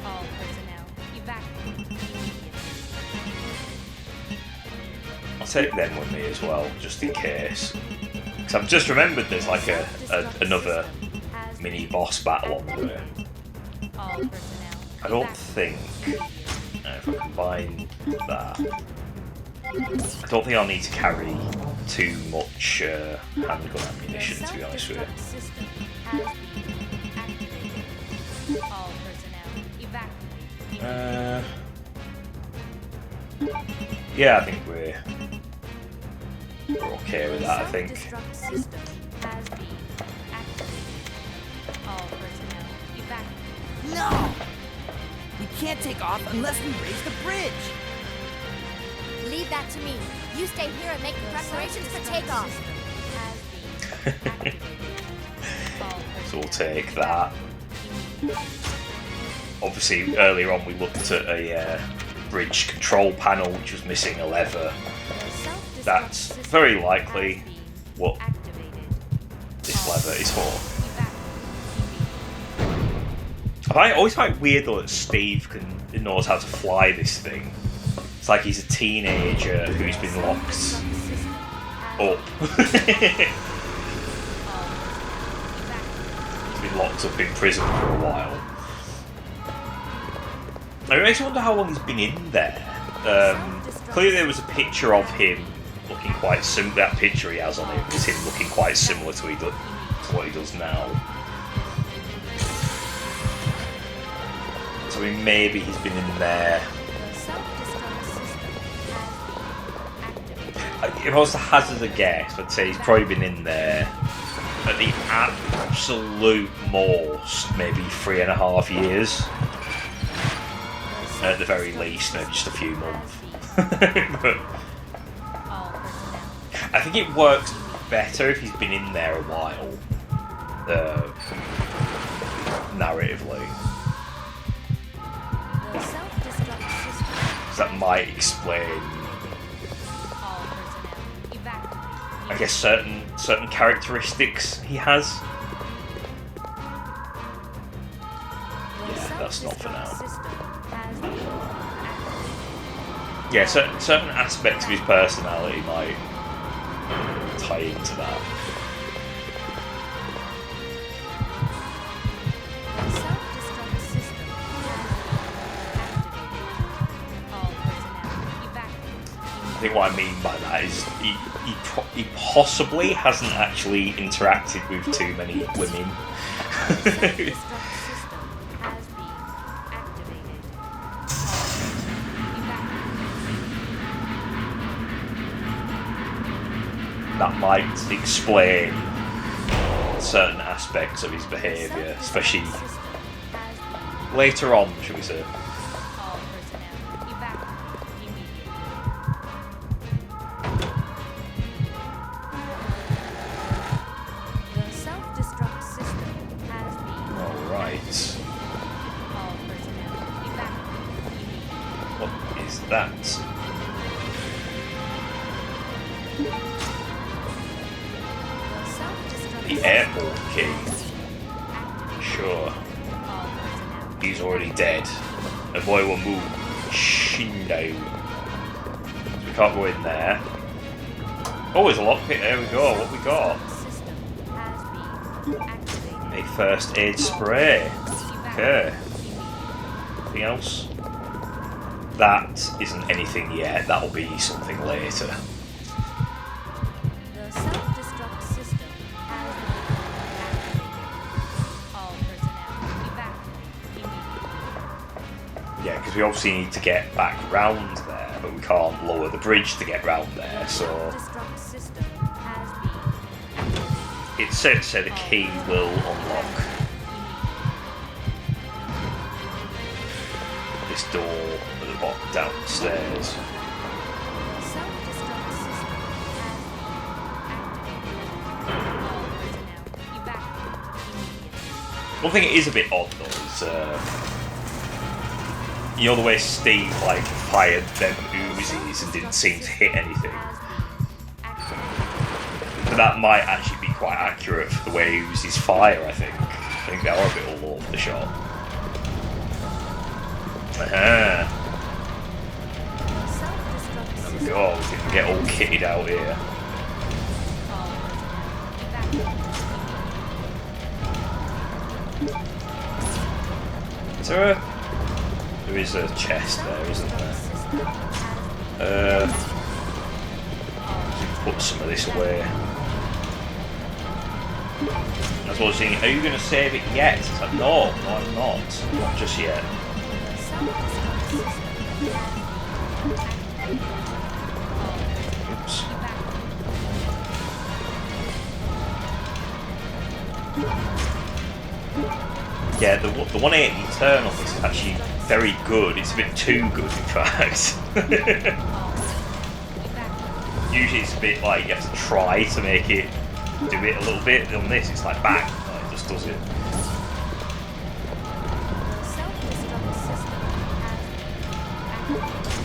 all personnel evacuate immediately. I'll take them with me as well, just in case. Because I've just remembered there's like another mini boss battle on the way. All personnel I don't think if I combine that, I don't think I'll need to carry too much handgun ammunition, to be honest with you. System has been activated. All personnel evacuate. Yeah, I think we're okay with that. I think. Self-destruct system has been activated. All personnel evacuate. No! We can't take off unless we raise the bridge. Leave that to me. You stay here and make the preparations for takeoff. So we'll take that. Obviously, earlier on we looked at a bridge control panel which was missing a lever. That's very likely what this lever is for. I always find it weird though that Steve knows how to fly this thing. It's like he's a teenager who's been locked up. He's been locked up in prison for a while. I actually wonder how long he's been in there. Clearly there was a picture of him looking quite similar. That picture he has on him is him looking quite similar to what he does now. So I mean, maybe he's been in there. If I was to hazard a guess, I'd say he's probably been in there at the absolute most, maybe 3.5 years. At the very least, maybe just a few months. But I think it works better if he's been in there a while, narratively. That might explain, I guess, certain characteristics he has. Yeah, that's not for now. Yeah, certain aspects of his personality might tie into that. I think what I mean by that is he possibly hasn't actually interacted with too many women. That might explain certain aspects of his behaviour, especially later on, shall we say. That. The airport key. Sure. He's already dead. And boy will move. Shindo. We can't go in there. Oh, there's a lockpick. There we go. What we got? A first aid spray. Okay. Anything else? That isn't anything yet, that'll be something later. The self-destruct system has been activated. All personnel evacuate immediately. Yeah, because we obviously need to get back round there, but we can't lower the bridge to get round there, so... Self-destruct system has been... It said so the key will unlock this door at the bottom downstairs. Self-destruct system has been activated. All personnel evacuate immediately. One thing that is a bit odd though is, you know the way Steve like fired them Uzis and didn't seem to hit anything. But that might actually be quite accurate for the way he uses fire, I think. I think they are a bit all over the shop. There we go, we can get all kitted out here. Is there a... There is a chest there, isn't there? Put some of this away. That's what I was thinking, are you going to save it yet? It's like, no, I'm not. Not just yet. Oops. Yeah, the 180 turn on this is actually very good. It's a bit too good, in fact. Usually it's a bit like you have to try to make it do it a little bit. On this, it's like bang, like it just does it.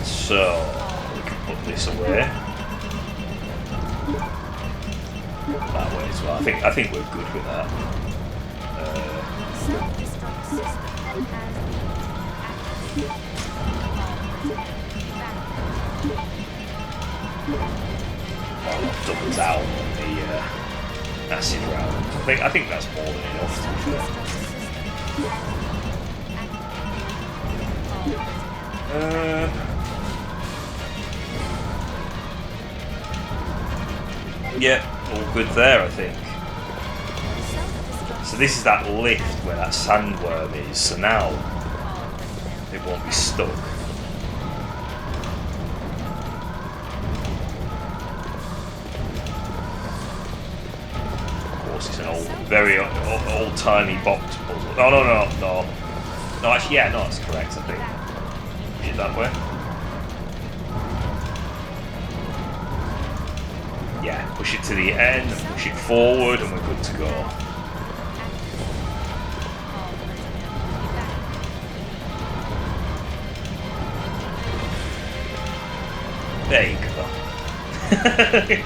So we can put this away. That way as well. I think we're good with that. I'll double down on the acid round. I think that's more than enough to be fair. Yeah, all good there, I think. So this is that lift where that sandworm is, so now it won't be stuck. Of course, it's an old, very old-timey box puzzle. No, actually, yeah, no, that's correct, I think. Push it that way. Yeah, push it to the end, and push it forward, and we're good to go. There you go.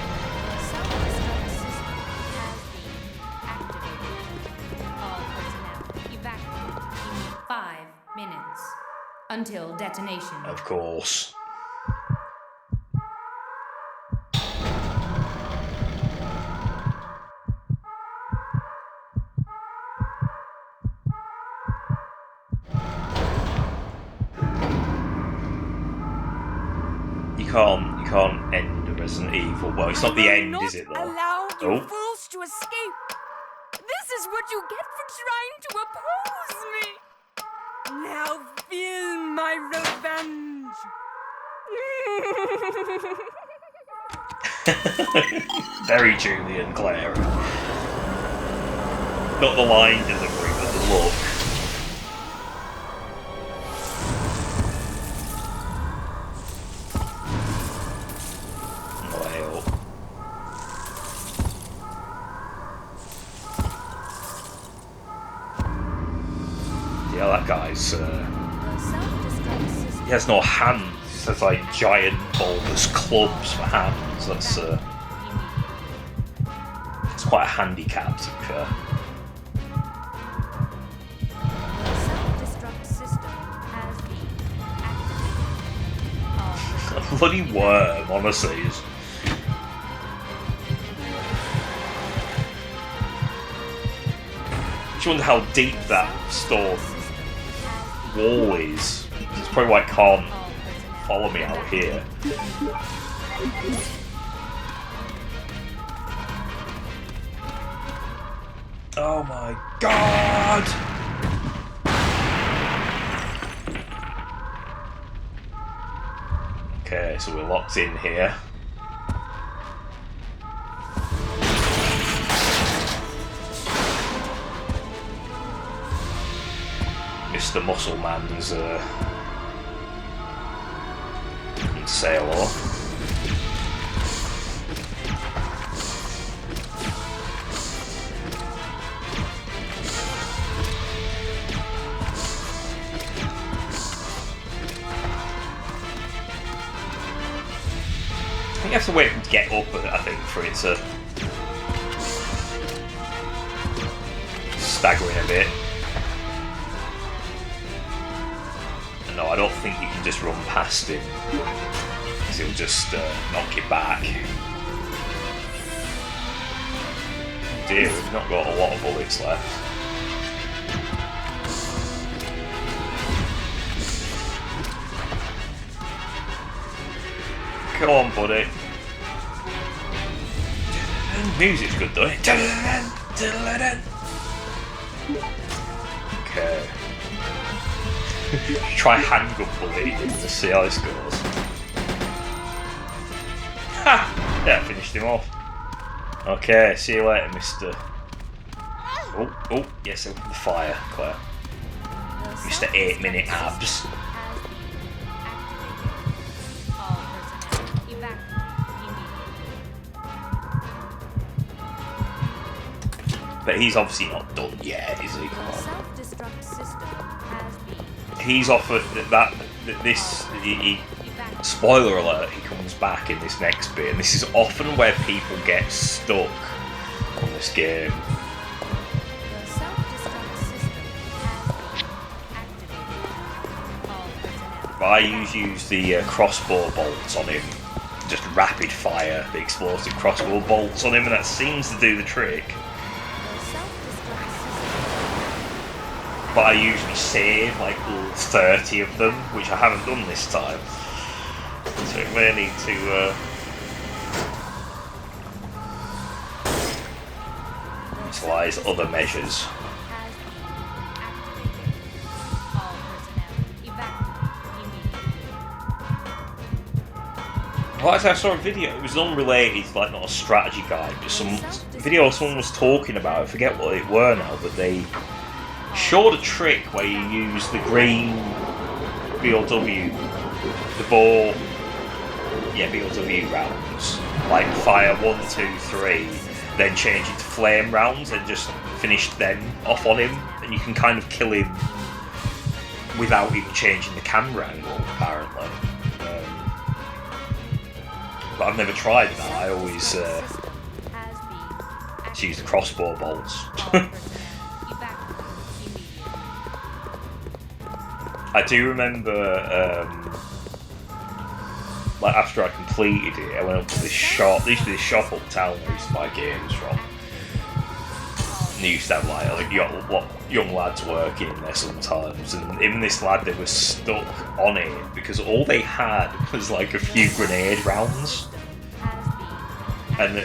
Until detonation. Of course. You can't end a Resident Evil. Well, it's not the end, is it, though? Allow you Oh. fools to escape. This is what you get for trying to oppose me. Now feel my revenge. Very Julian Clare. Not the line delivery, but the look. Way up. Yeah, that guy's. He has no hands. He has like giant bulbous clubs for hands. That's it's quite a handicap, to be fair. Self-destruct system has been activated. A bloody worm, honestly. I just wonder how deep that stone wall is. It's probably why it can't follow me out here. Oh my god! Okay, so we're locked in here. Mr. Muscle Man's say hello. You have to wait for him to get up, I think, for it to staggering a bit. No, I don't think you can just run past him, because he'll just knock you back. Dear, we've not got a lot of bullets left. Come on, buddy. Music's good though. Okay. Try handgun bulleting him to see how this goes. Ha! Yeah, finished him off. Okay, see you later, Mr. Oh, yes, open the fire, Claire. Mr. 8-minute abs. But he's obviously not done yet, is he? Come on. Self-destruct system has been. He's offered this. Spoiler alert! He comes back in this next bit, and this is often where people get stuck on this game. The self-destruct system has been activated. All personnel. But I use the crossbow bolts on him, just rapid fire the explosive crossbow bolts on him, and that seems to do the trick. But I usually save like all 30 of them, which I haven't done this time. So I may need to utilise other measures. Well, I saw a video, it was unrelated, like not a strategy guide, but some video someone was talking about, I forget what it were now, but they showed a trick where you use the green BOW, the ball, yeah, BOW rounds, like fire 1, 2, 3, then change it to flame rounds and just finish them off on him, and you can kind of kill him without even changing the camera angle, apparently. But I've never tried that. I always just use the crossbow bolts. I do remember, like after I completed it, I went up to this shop. There used to be this shop uptown where I used to buy games from. And they used to have like young lads working in there sometimes, and even this lad that was stuck on it because all they had was like a few grenade rounds, and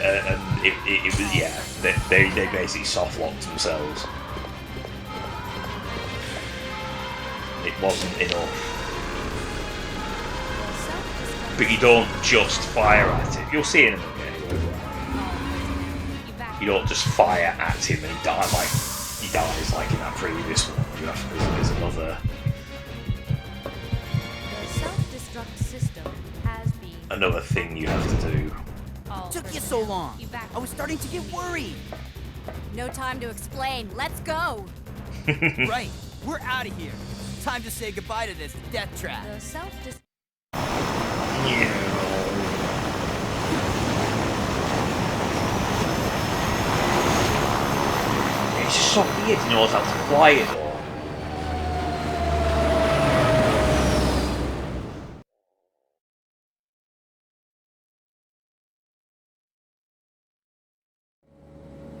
it was, yeah, they basically soft locked themselves. It wasn't enough. But you don't just fire at it. You'll see in a minute anyway. You don't just fire at him and he dies like in that previous one. There's another. The self-destruct system has been Another thing you have to do. Took you so long. I was starting to get worried. No time to explain. Let's go. Right, we're out of here. Time to say goodbye to this death trap. the self-destruct. It's just so weird he knows how to fly it all.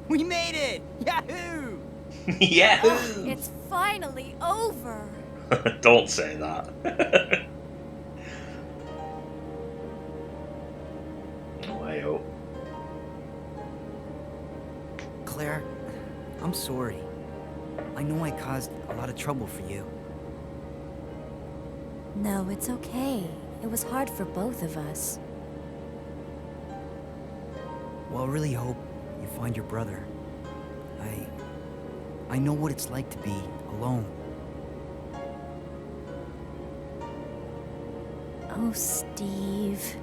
We made it! Yahoo! Yahoo! It's finally over. Don't say that. Way up. Claire, I'm sorry. I know I caused a lot of trouble for you. No, it's okay. It was hard for both of us. Well, I really hope you find your brother. I know what it's like to be alone. Oh, Steve.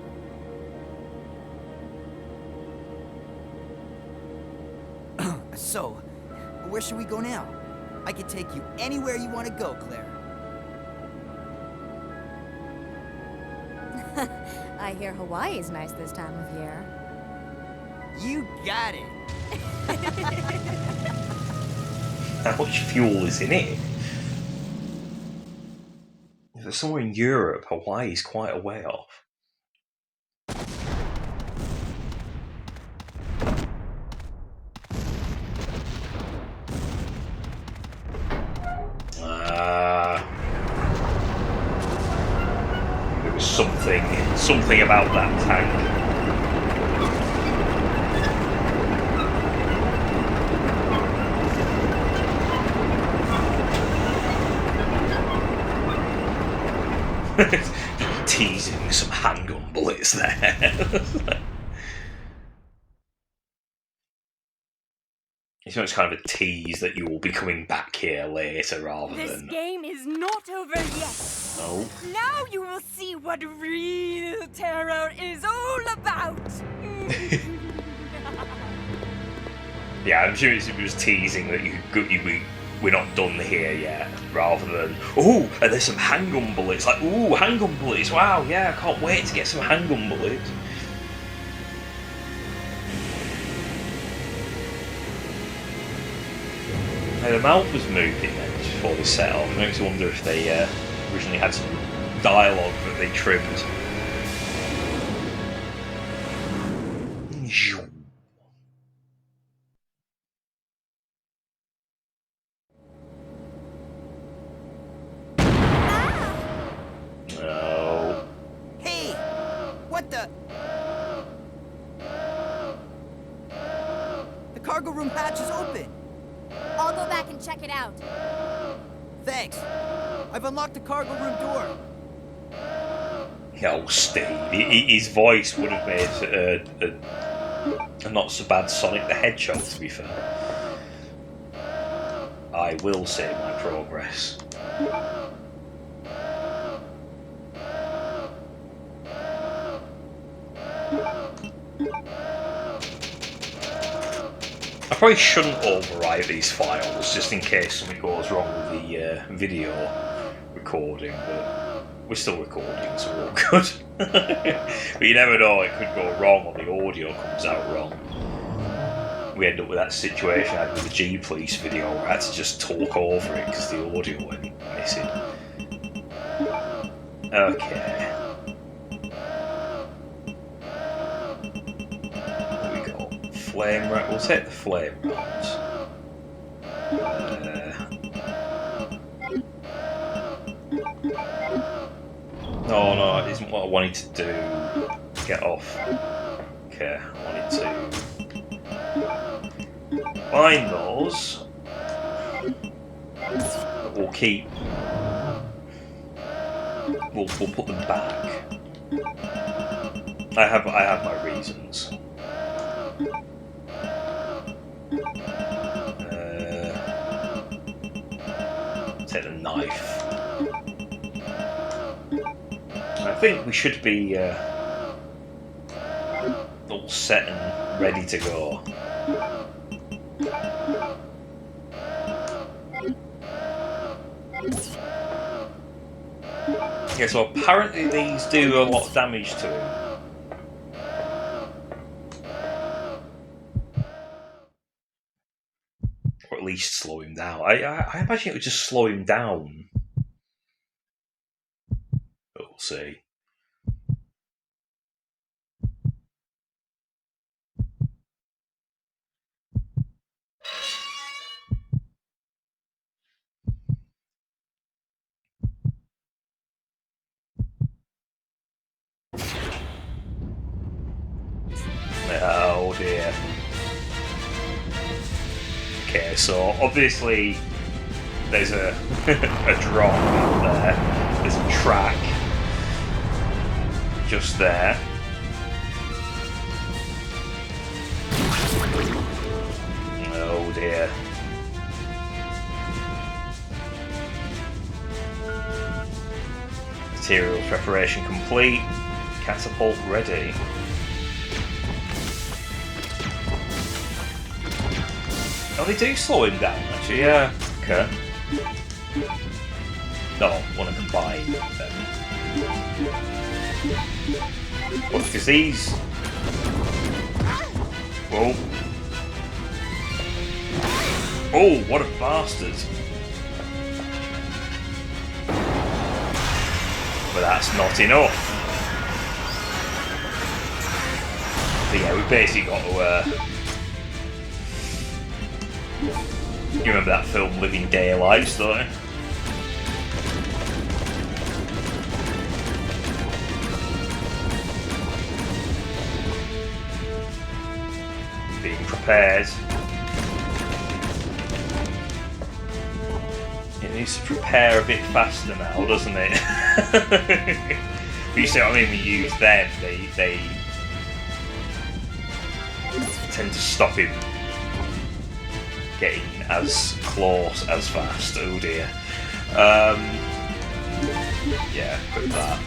So, where should we go now? I can take you anywhere you want to go, Claire. I hear Hawaii's nice this time of year. You got it. How much fuel is in it? If it's somewhere in Europe, Hawaii's quite a way off. There was something about that tank. Teasing some handgun bullets there. It's kind of a tease that you will be coming back here later rather This than... game is not over yet. No. Now you will see what real terror is all about. Yeah, I'm sure it was teasing that we're not done here yet, rather than, oh, and there's some handgun bullets. Like, ooh, handgun bullets, wow, yeah, I can't wait to get some handgun bullets. Now, the mouth was moving then just before they set off. It makes me wonder if they originally had some dialogue that they trimmed. No. Hey! What the? The cargo room hatch is open. I'll go back and check it out. Thanks. I've unlocked the cargo room door. Oh, Steve. His voice would have made a not so bad Sonic the Hedgehog, to be fair. I will save my progress. probably shouldn't overwrite these files just in case something goes wrong with the video recording, but we're still recording, so we're all good. But you never know, it could go wrong or the audio comes out wrong. We end up with that situation I had with the G Police video where I had to just talk over it because the audio went missing. Okay. There we go. Flame round. We'll take the flame rounds. No, it isn't what I wanted to do. Get off. Okay, I wanted to find those. But we'll keep. We'll put them back. I have my reasons. Take the knife. I think we should be all set and ready to go. Yeah, so apparently these do a lot of damage to him. Or at least slow him down. I imagine it would just slow him down. But we'll see. Oh dear. Okay, so obviously there's a a drop out there. There's a track just there. Oh dear. Material preparation complete. Catapult ready. Oh, they do slow him down, actually, yeah. Okay. No, I want to combine them. Well, because these... Whoa. Oh, what a bastard. But that's not enough. So yeah, we've basically got to... You remember that film Living Daylights, don't you? Being prepared. It needs to prepare a bit faster now, doesn't it? But you see what I mean? We use them, they tend to stop him getting as close as fast. Oh dear. Yeah, put that.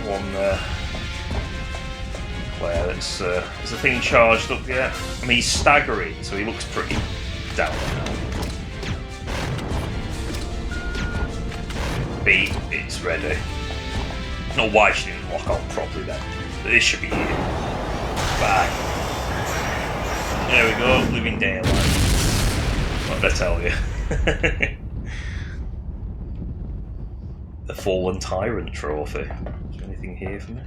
One there. Claire, is the thing charged up yet? I mean, he's staggering, so he looks pretty down now. B, it's ready. I don't know why she didn't lock on properly then. But this should be here. Bang. There we go, Living Daylight. What did I tell you? The Fallen Tyrant Trophy. Is there anything here for me?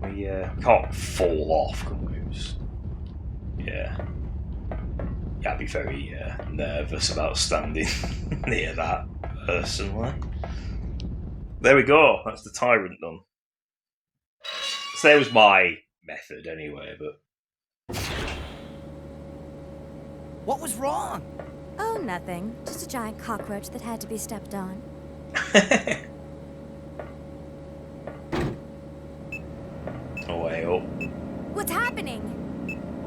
We can't fall off, can we? Yeah. I'd be very nervous about standing near that, personally. There we go, that's the Tyrant done. So that was my method anyway, but... What was wrong? Oh, nothing. Just a giant cockroach that had to be stepped on. Oh, way up. What's happening?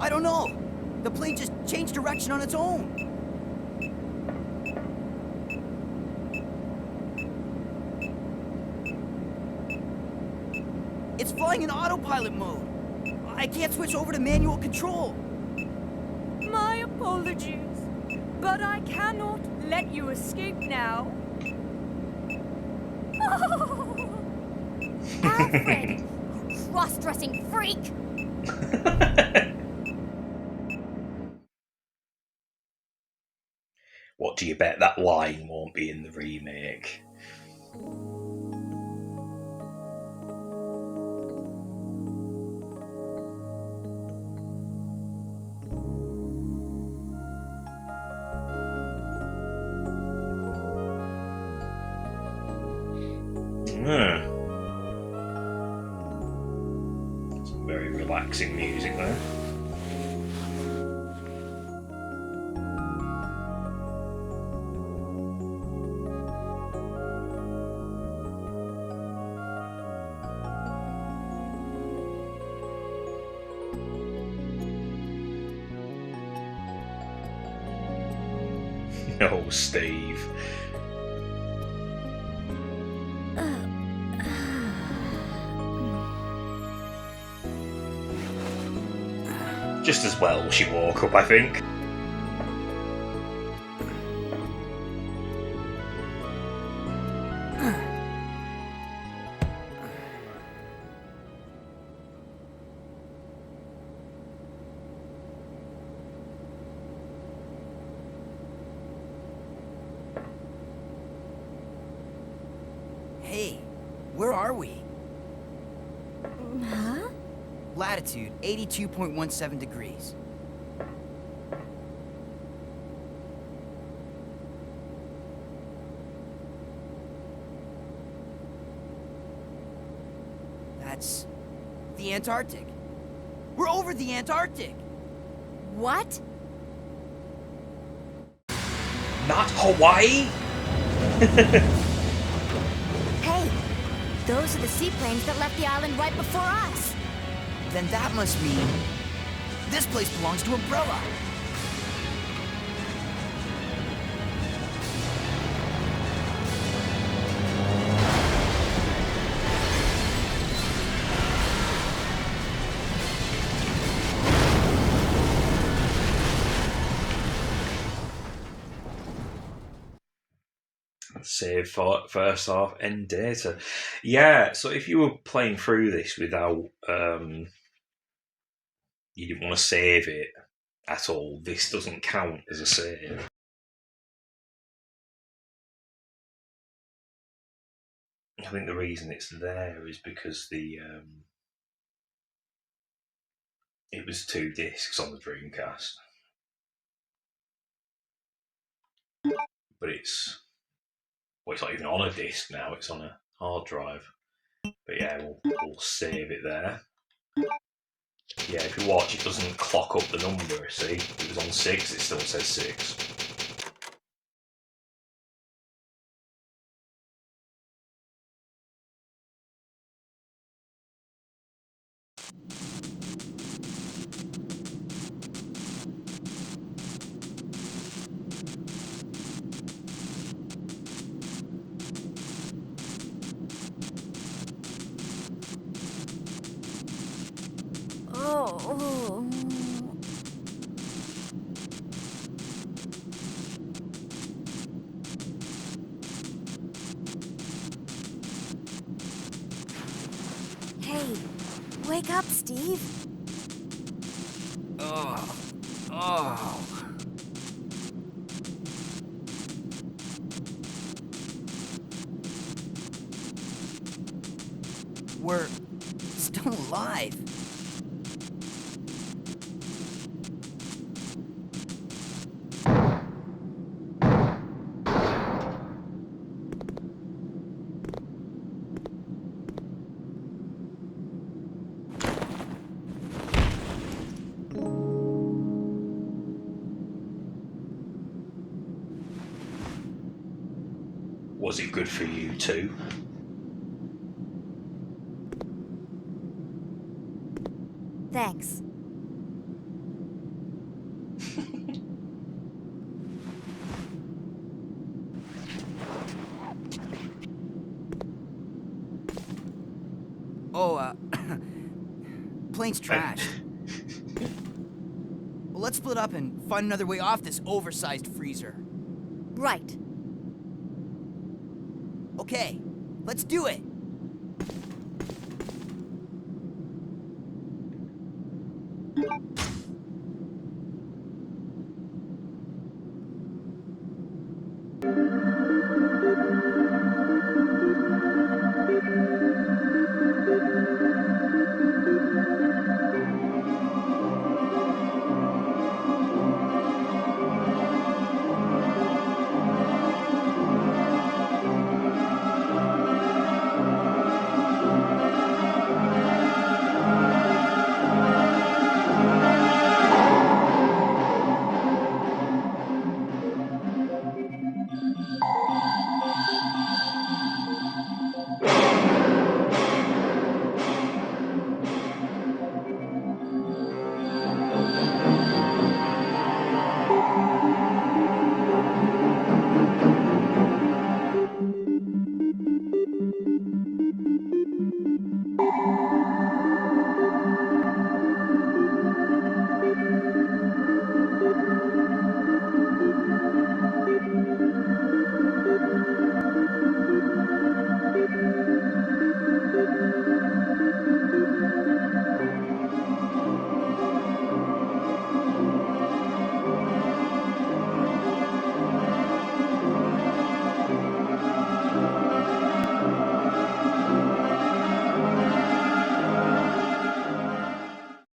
I don't know. The plane just changed direction on its own. It's flying in autopilot mode. I can't switch over to manual control. My apologies, but I cannot let you escape now. Alfred! You cross-dressing freak! What do you bet that line won't be in the remake? Some very relaxing music there. Oh, Steve. Just as well she woke up, I think. Hey, where are we? Huh? Latitude 82.17 degrees. That's the Antarctic. We're over the Antarctic. What? Not Hawaii? Hey, those are the seaplanes that left the island right before us. Then that must mean this place belongs to Umbrella. Save for first half end data. Yeah, so if you were playing through this without you didn't want to save it at all, this doesn't count as a save. I think the reason it's there is because it was 2 discs on the Dreamcast, but it's not even on a disc now. It's on a hard drive. But yeah, we'll save it there. Yeah, if you watch, it doesn't clock up the number. See, it was on 6. It still says 6. Oh. Hey, wake up, Steve. Oh. Oh. We're still alive. Was it good for you too? Thanks. Oh, Plane's trashed. Well, let's split up and find another way off this oversized freezer. Right. Okay, let's do it.